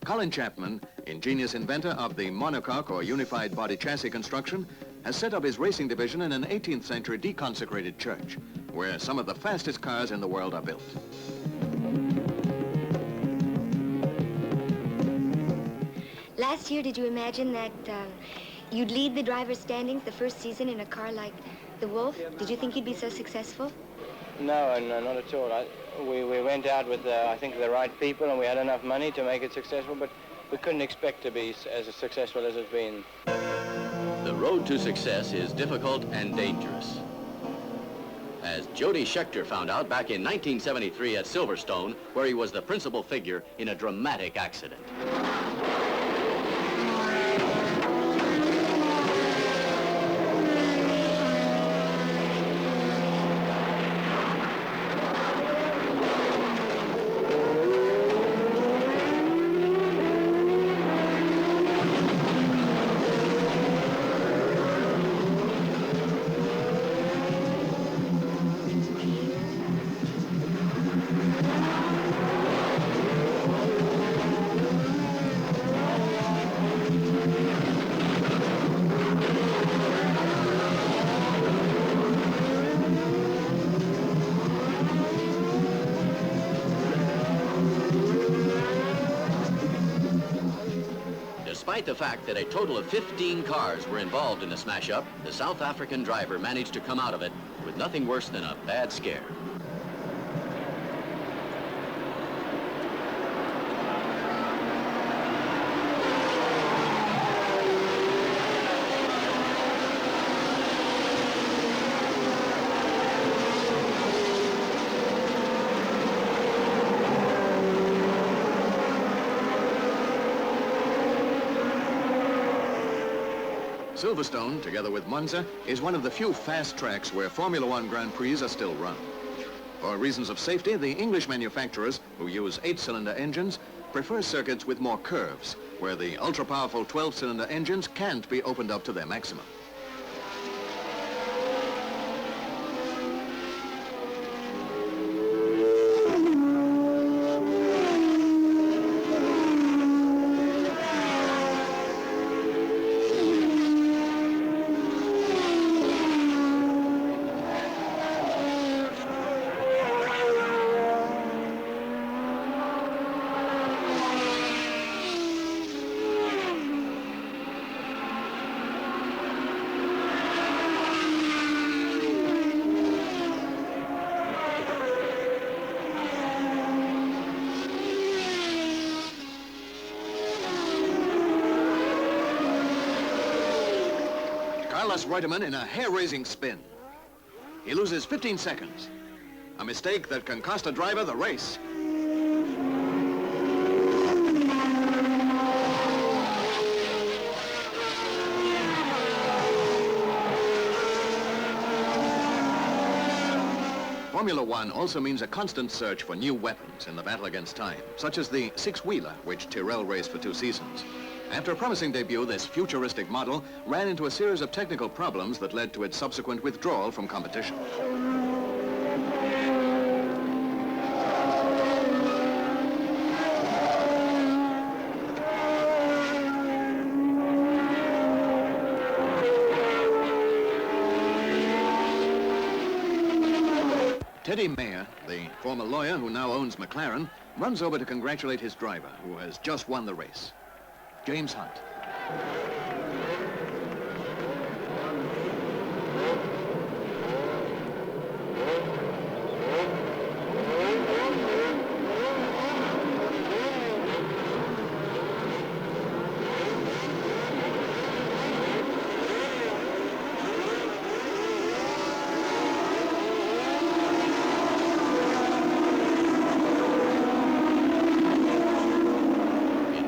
Colin Chapman, ingenious inventor of the monocoque or unified body chassis construction, has set up his racing division in an 18th century deconsecrated church, where some of the fastest cars in the world are built. Last year, did you imagine that you'd lead the driver's standings the first season in a car like the Wolf? Did you think you'd be so successful? No, not at all. We went out with, I think, the right people, and we had enough money to make it successful, but we couldn't expect to be as successful as it's been. The road to success is difficult and dangerous. as Jody Scheckter found out back in 1973 at Silverstone, where he was the principal figure in a dramatic accident. Despite the fact that a total of 15 cars were involved in the smash-up, the South African driver managed to come out of it with nothing worse than a bad scare. Silverstone, together with Monza, is one of the few fast tracks where Formula One Grand Prix are still run. For reasons of safety, the English manufacturers, who use 8-cylinder engines, prefer circuits with more curves, where the ultra-powerful 12-cylinder engines can't be opened up to their maximum. Reutemann in a hair-raising spin. He loses 15 seconds. A mistake that can cost a driver the race. Formula One also means a constant search for new weapons in the battle against time, such as the six-wheeler, which Tyrrell raced for 2 seasons. After a promising debut, this futuristic model ran into a series of technical problems that led to its subsequent withdrawal from competition. Teddy Mayer, the former lawyer who now owns McLaren, runs over to congratulate his driver, who has just won the race. James Hunt.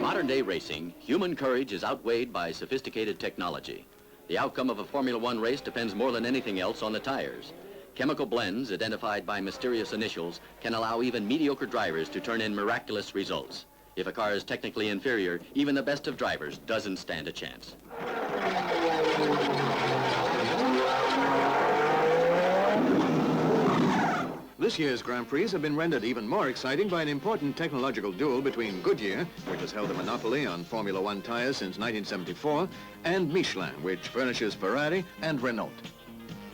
Modern-day racing, human courage is outweighed by sophisticated technology. The outcome of a Formula One race depends more than anything else on the tires. Chemical blends identified by mysterious initials can allow even mediocre drivers to turn in miraculous results. If a car is technically inferior, even the best of drivers doesn't stand a chance. This year's Grand Prix have been rendered even more exciting by an important technological duel between Goodyear, which has held a monopoly on Formula One tires since 1974, and Michelin, which furnishes Ferrari and Renault.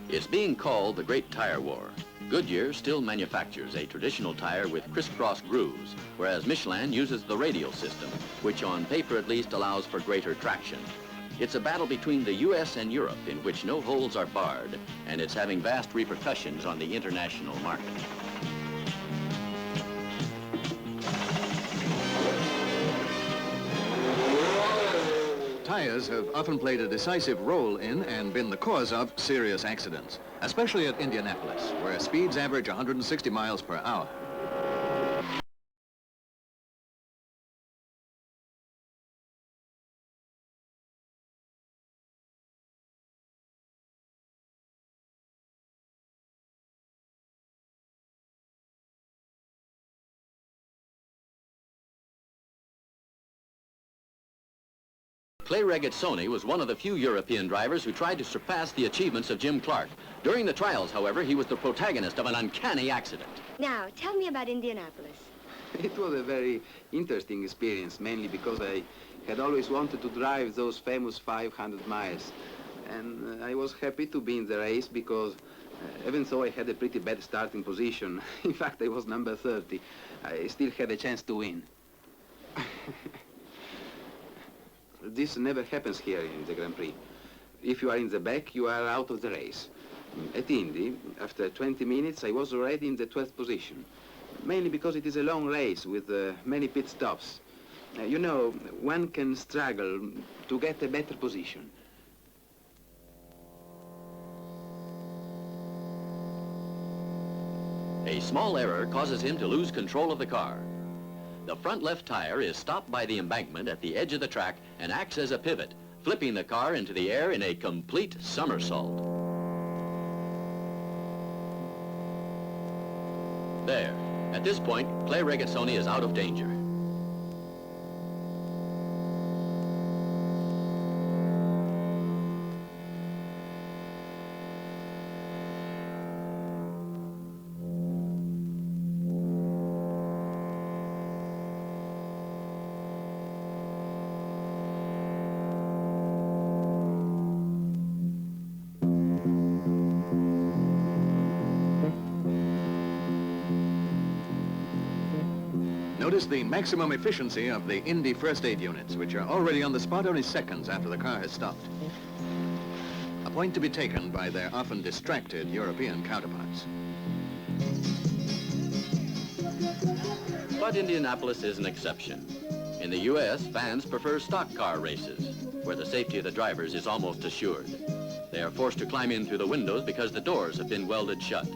It's being called the Great Tire War. Goodyear still manufactures a traditional tire with crisscross grooves, whereas Michelin uses the radial system, which on paper at least allows for greater traction. It's a battle between the U.S. and Europe in which no holes are barred, and it's having vast repercussions on the international market. Tires have often played a decisive role in and been the cause of serious accidents, especially at Indianapolis, where speeds average 160 miles per hour. Clay Regazzoni was one of the few European drivers who tried to surpass the achievements of Jim Clark. During the trials, however, he was the protagonist of an uncanny accident. Now, tell me about Indianapolis. It was a very interesting experience, mainly because I had always wanted to drive those famous 500 miles. And I was happy to be in the race because even though I had a pretty bad starting position, in fact, I was number 30, I still had a chance to win. This never happens here in the Grand Prix. If you are in the back, you are out of the race. At Indy, after 20 minutes, I was already in the 12th position, mainly because it is a long race with many pit stops. You know, one can struggle to get a better position. A small error causes him to lose control of the car. The front left tire is stopped by the embankment at the edge of the track and acts as a pivot, flipping the car into the air in a complete somersault. There. At this point, Clay Regazzoni is out of danger. Notice the maximum efficiency of the Indy first aid units, which are already on the spot only seconds after the car has stopped. A point to be taken by their often distracted European counterparts. But Indianapolis is an exception. In the U.S., fans prefer stock car races, where the safety of the drivers is almost assured. They are forced to climb in through the windows because the doors have been welded shut.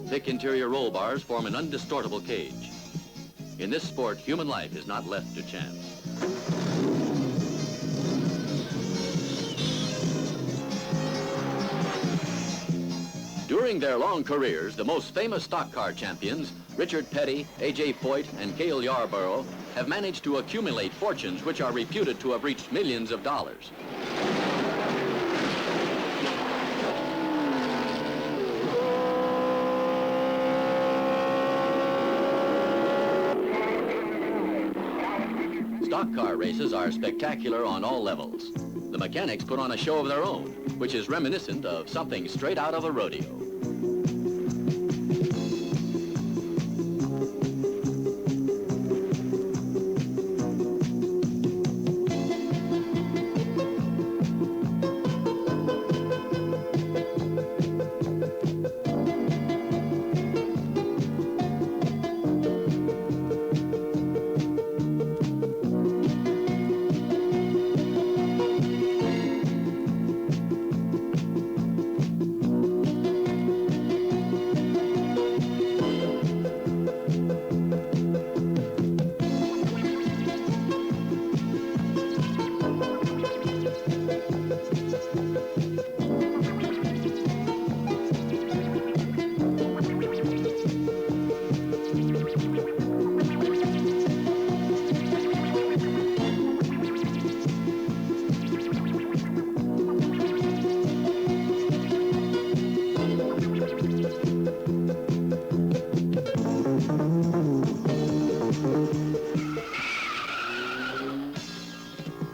Thick interior roll bars form an undistortable cage. In this sport, human life is not left to chance. During their long careers, the most famous stock car champions, Richard Petty, A.J. Foyt, and Cale Yarborough, have managed to accumulate fortunes which are reputed to have reached millions of dollars. Stock car races are spectacular on all levels. The mechanics put on a show of their own, which is reminiscent of something straight out of a rodeo.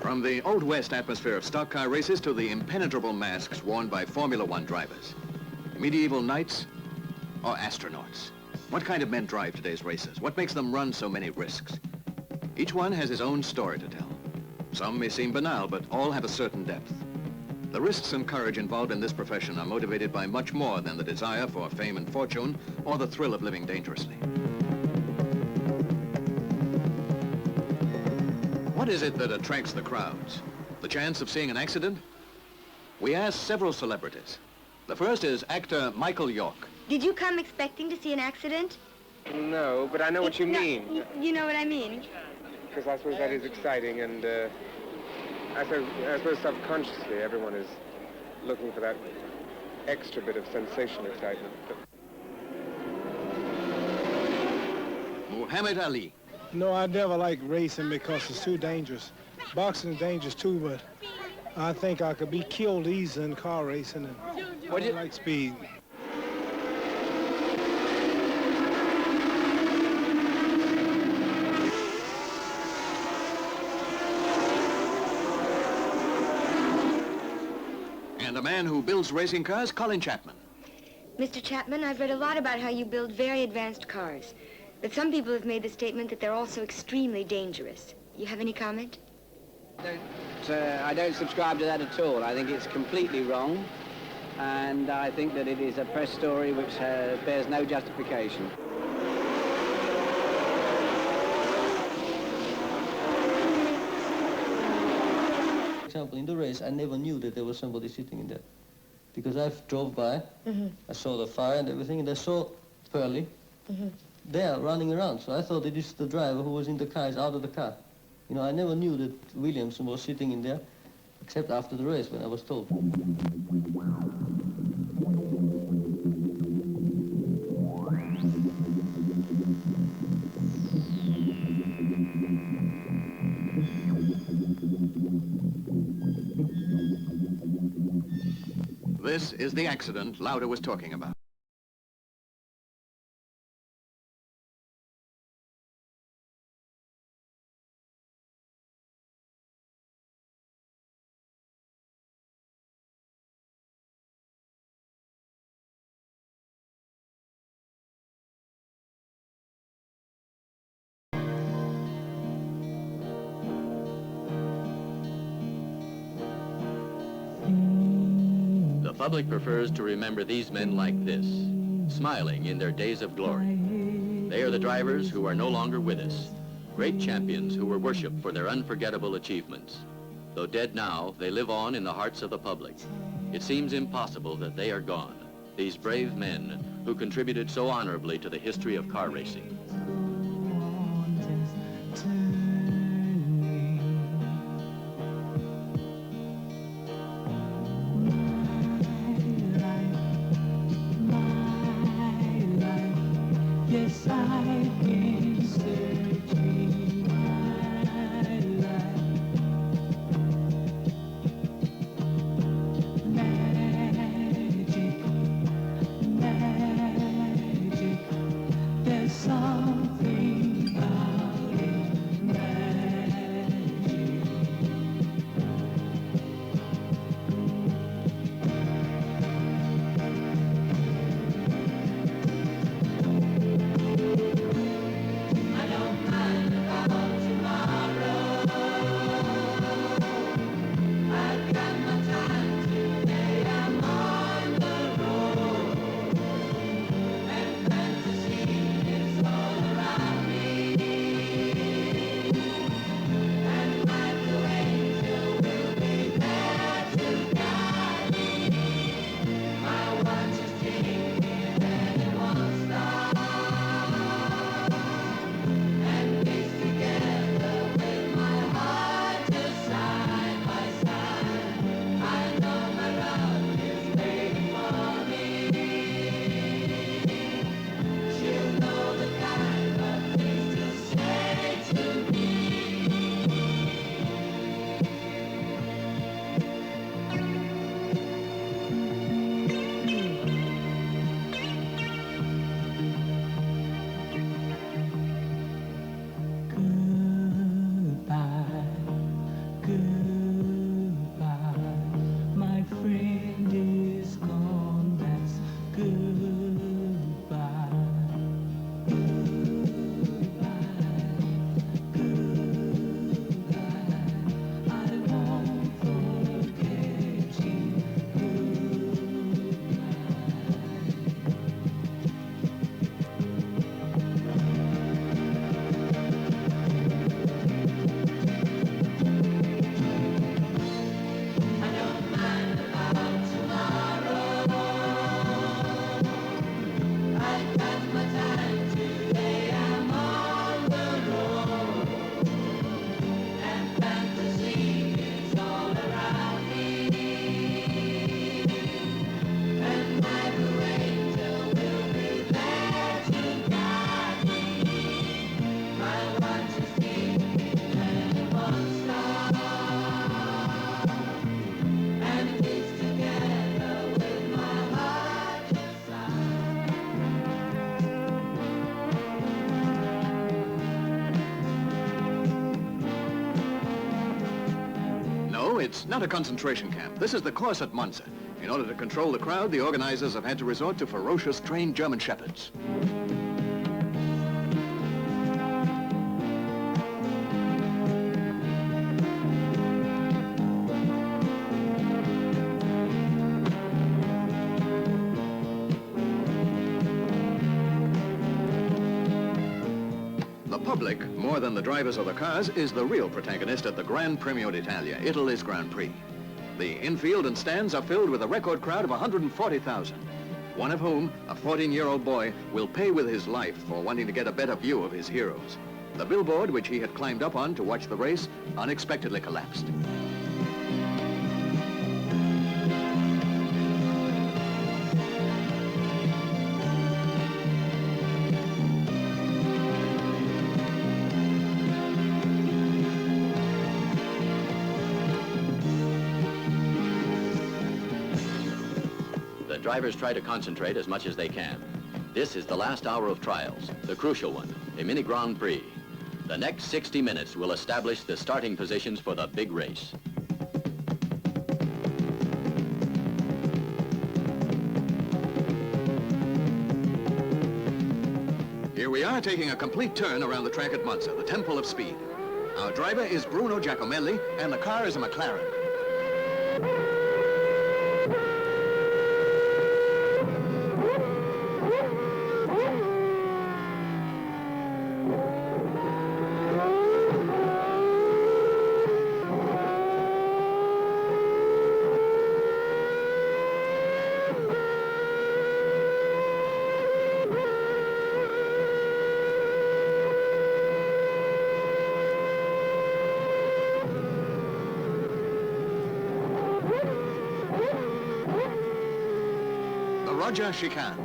From the Old West atmosphere of stock car races to the impenetrable masks worn by Formula One drivers. Medieval knights or astronauts? What kind of men drive today's races? What makes them run so many risks? Each one has his own story to tell. Some may seem banal, but all have a certain depth. The risks and courage involved in this profession are motivated by much more than the desire for fame and fortune or the thrill of living dangerously. What is it that attracts the crowds? The chance of seeing an accident? We asked several celebrities. The first is actor Michael York. Did you come expecting to see an accident? No, but I know what you mean. You know what I mean? Because I suppose that is exciting, and I suppose subconsciously everyone is looking for that extra bit of sensation excitement. But Muhammad Ali. No, I never like racing because it's too dangerous. Boxing is dangerous too, but I think I could be killed easy in car racing, and I don't like speed. And a man who builds racing cars, Colin Chapman. Mr. Chapman, I've read a lot about how you build very advanced cars. But some people have made the statement that they're also extremely dangerous. You have any comment? I don't subscribe to that at all. I think it's completely wrong. And I think that it is a press story which bears no justification. For example, in the race, I never knew that there was somebody sitting in there. Because I drove by, I saw the fire and everything, and I saw Pearlie there running around. So I thought it is the driver who was in the car, is out of the car. You know, I never knew that Williamson was sitting in there, except after the race when I was told. This is the accident Lauder was talking about. The public prefers to remember these men like this, smiling in their days of glory. They are the drivers who are no longer with us, great champions who were worshipped for their unforgettable achievements. Though dead now, they live on in the hearts of the public. It seems impossible that they are gone, these brave men who contributed so honorably to the history of car racing. Yes, I've been searching my life. Magic, magic, there's something about it, magic. it's not a concentration camp. This is the course at Monza. In order to control the crowd, the organizers have had to resort to ferocious trained German shepherds. The public, more than the drivers of the cars, is the real protagonist at the Gran Premio d'Italia, Italy's Grand Prix. The infield and stands are filled with a record crowd of 140,000, one of whom, a 14-year-old boy, will pay with his life for wanting to get a better view of his heroes. The billboard, which he had climbed up on to watch the race, unexpectedly collapsed. The drivers try to concentrate as much as they can. This is the last hour of trials, the crucial one, a mini Grand Prix. The next 60 minutes will establish the starting positions for the big race. Here we are taking a complete turn around the track at Monza, the Temple of Speed. Our driver is Bruno Giacomelli, and the car is a McLaren. Roger chicane.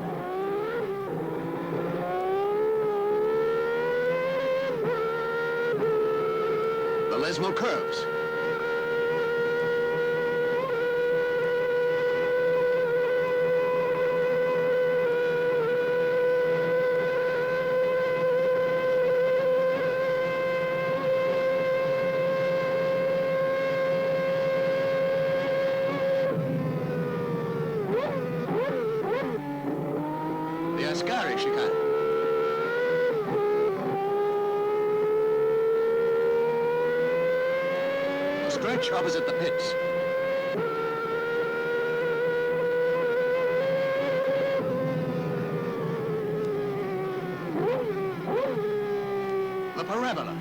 The Lesmo curves. Chicane. A stretch opposite the pits. The parabola.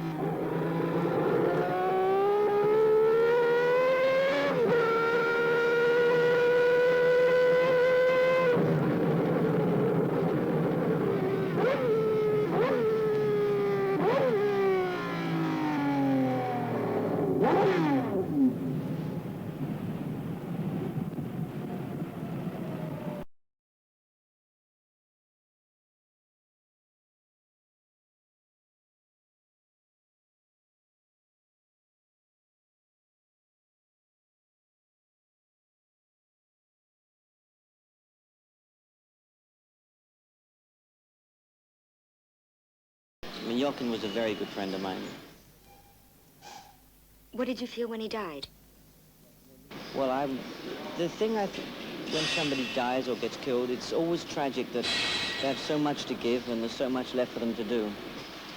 I mean, Jochen was a very good friend of mine. What did you feel when he died? Well, the thing when somebody dies or gets killed, it's always tragic that they have so much to give and there's so much left for them to do.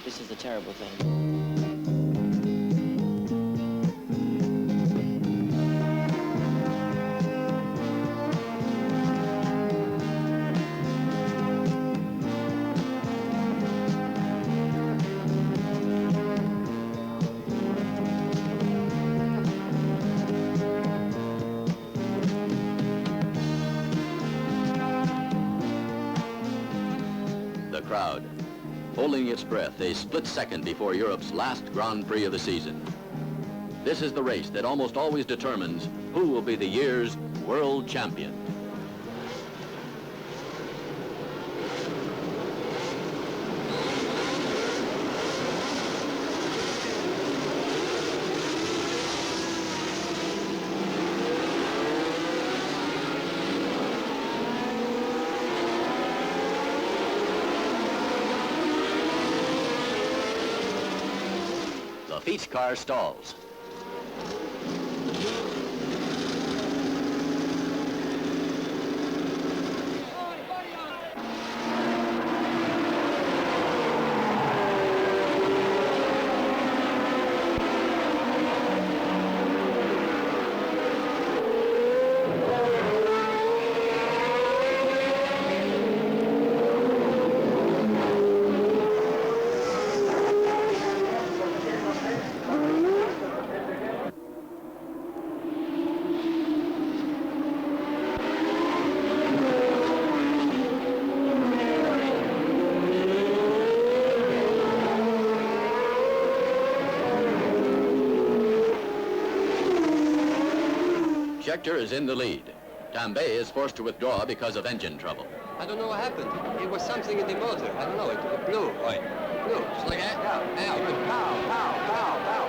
This is the terrible thing. Crowd, holding its breath a split second before Europe's last Grand Prix of the season. This is the race that almost always determines who will be the year's world champion. Each car stalls. Schechter is in the lead. Tambay is forced to withdraw because of engine trouble. I don't know what happened. It was something in the motor. I don't know. It blew. Oil. Blew. It's like that. Yeah. It went pow, pow, pow, pow.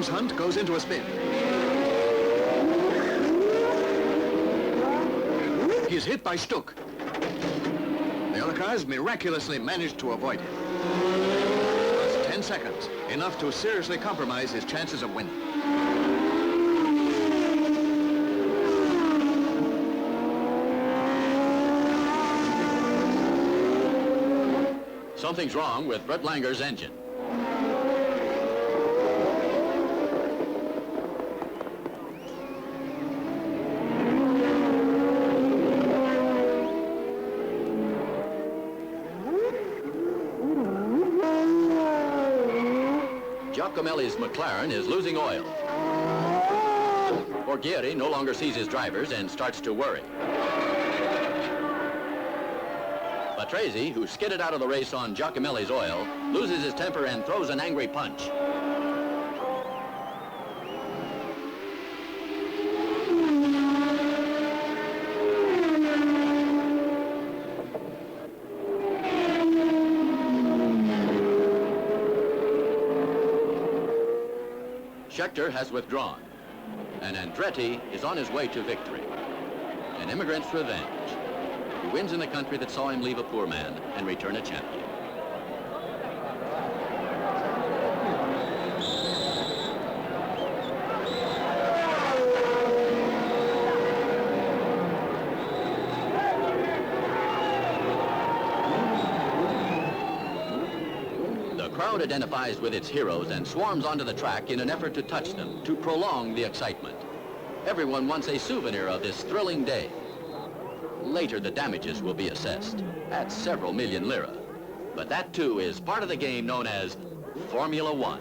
Hunt goes into a spin. He's hit by Stuck. The other cars miraculously managed to avoid him. Just 10 seconds, enough to seriously compromise his chances of winning. Something's wrong with Brett Langer's engine. Giacomelli's McLaren is losing oil. Borghieri no longer sees his drivers and starts to worry. Patrese, who skidded out of the race on Giacomelli's oil, loses his temper and throws an angry punch. Schechter has withdrawn, and Andretti is on his way to victory. An immigrant's revenge. He wins in the country that saw him leave a poor man and return a champion. The crowd identifies with its heroes and swarms onto the track in an effort to touch them, to prolong the excitement. Everyone wants a souvenir of this thrilling day. Later, the damages will be assessed at several million lira. But that, too, is part of the game known as Formula One.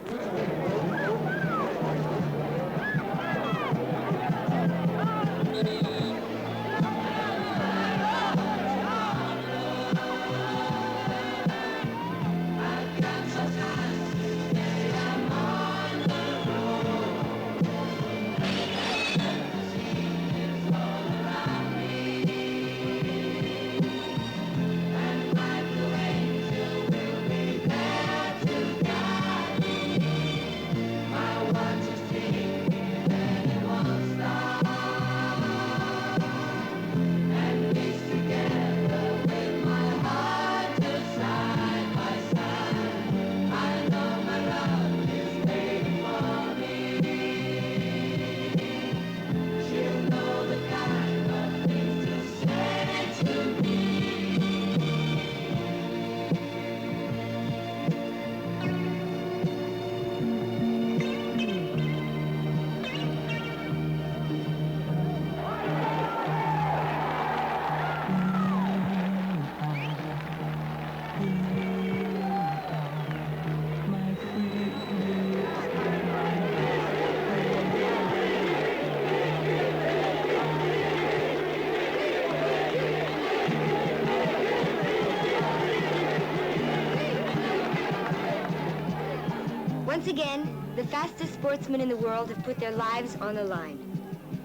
Once again, the fastest sportsmen in the world have put their lives on the line.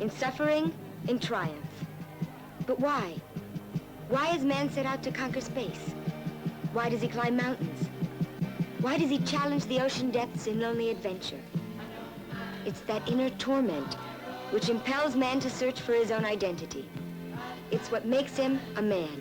In suffering, in triumph. But why? Why has man set out to conquer space? Why does he climb mountains? Why does he challenge the ocean depths in lonely adventure? It's that inner torment which impels man to search for his own identity. It's what makes him a man.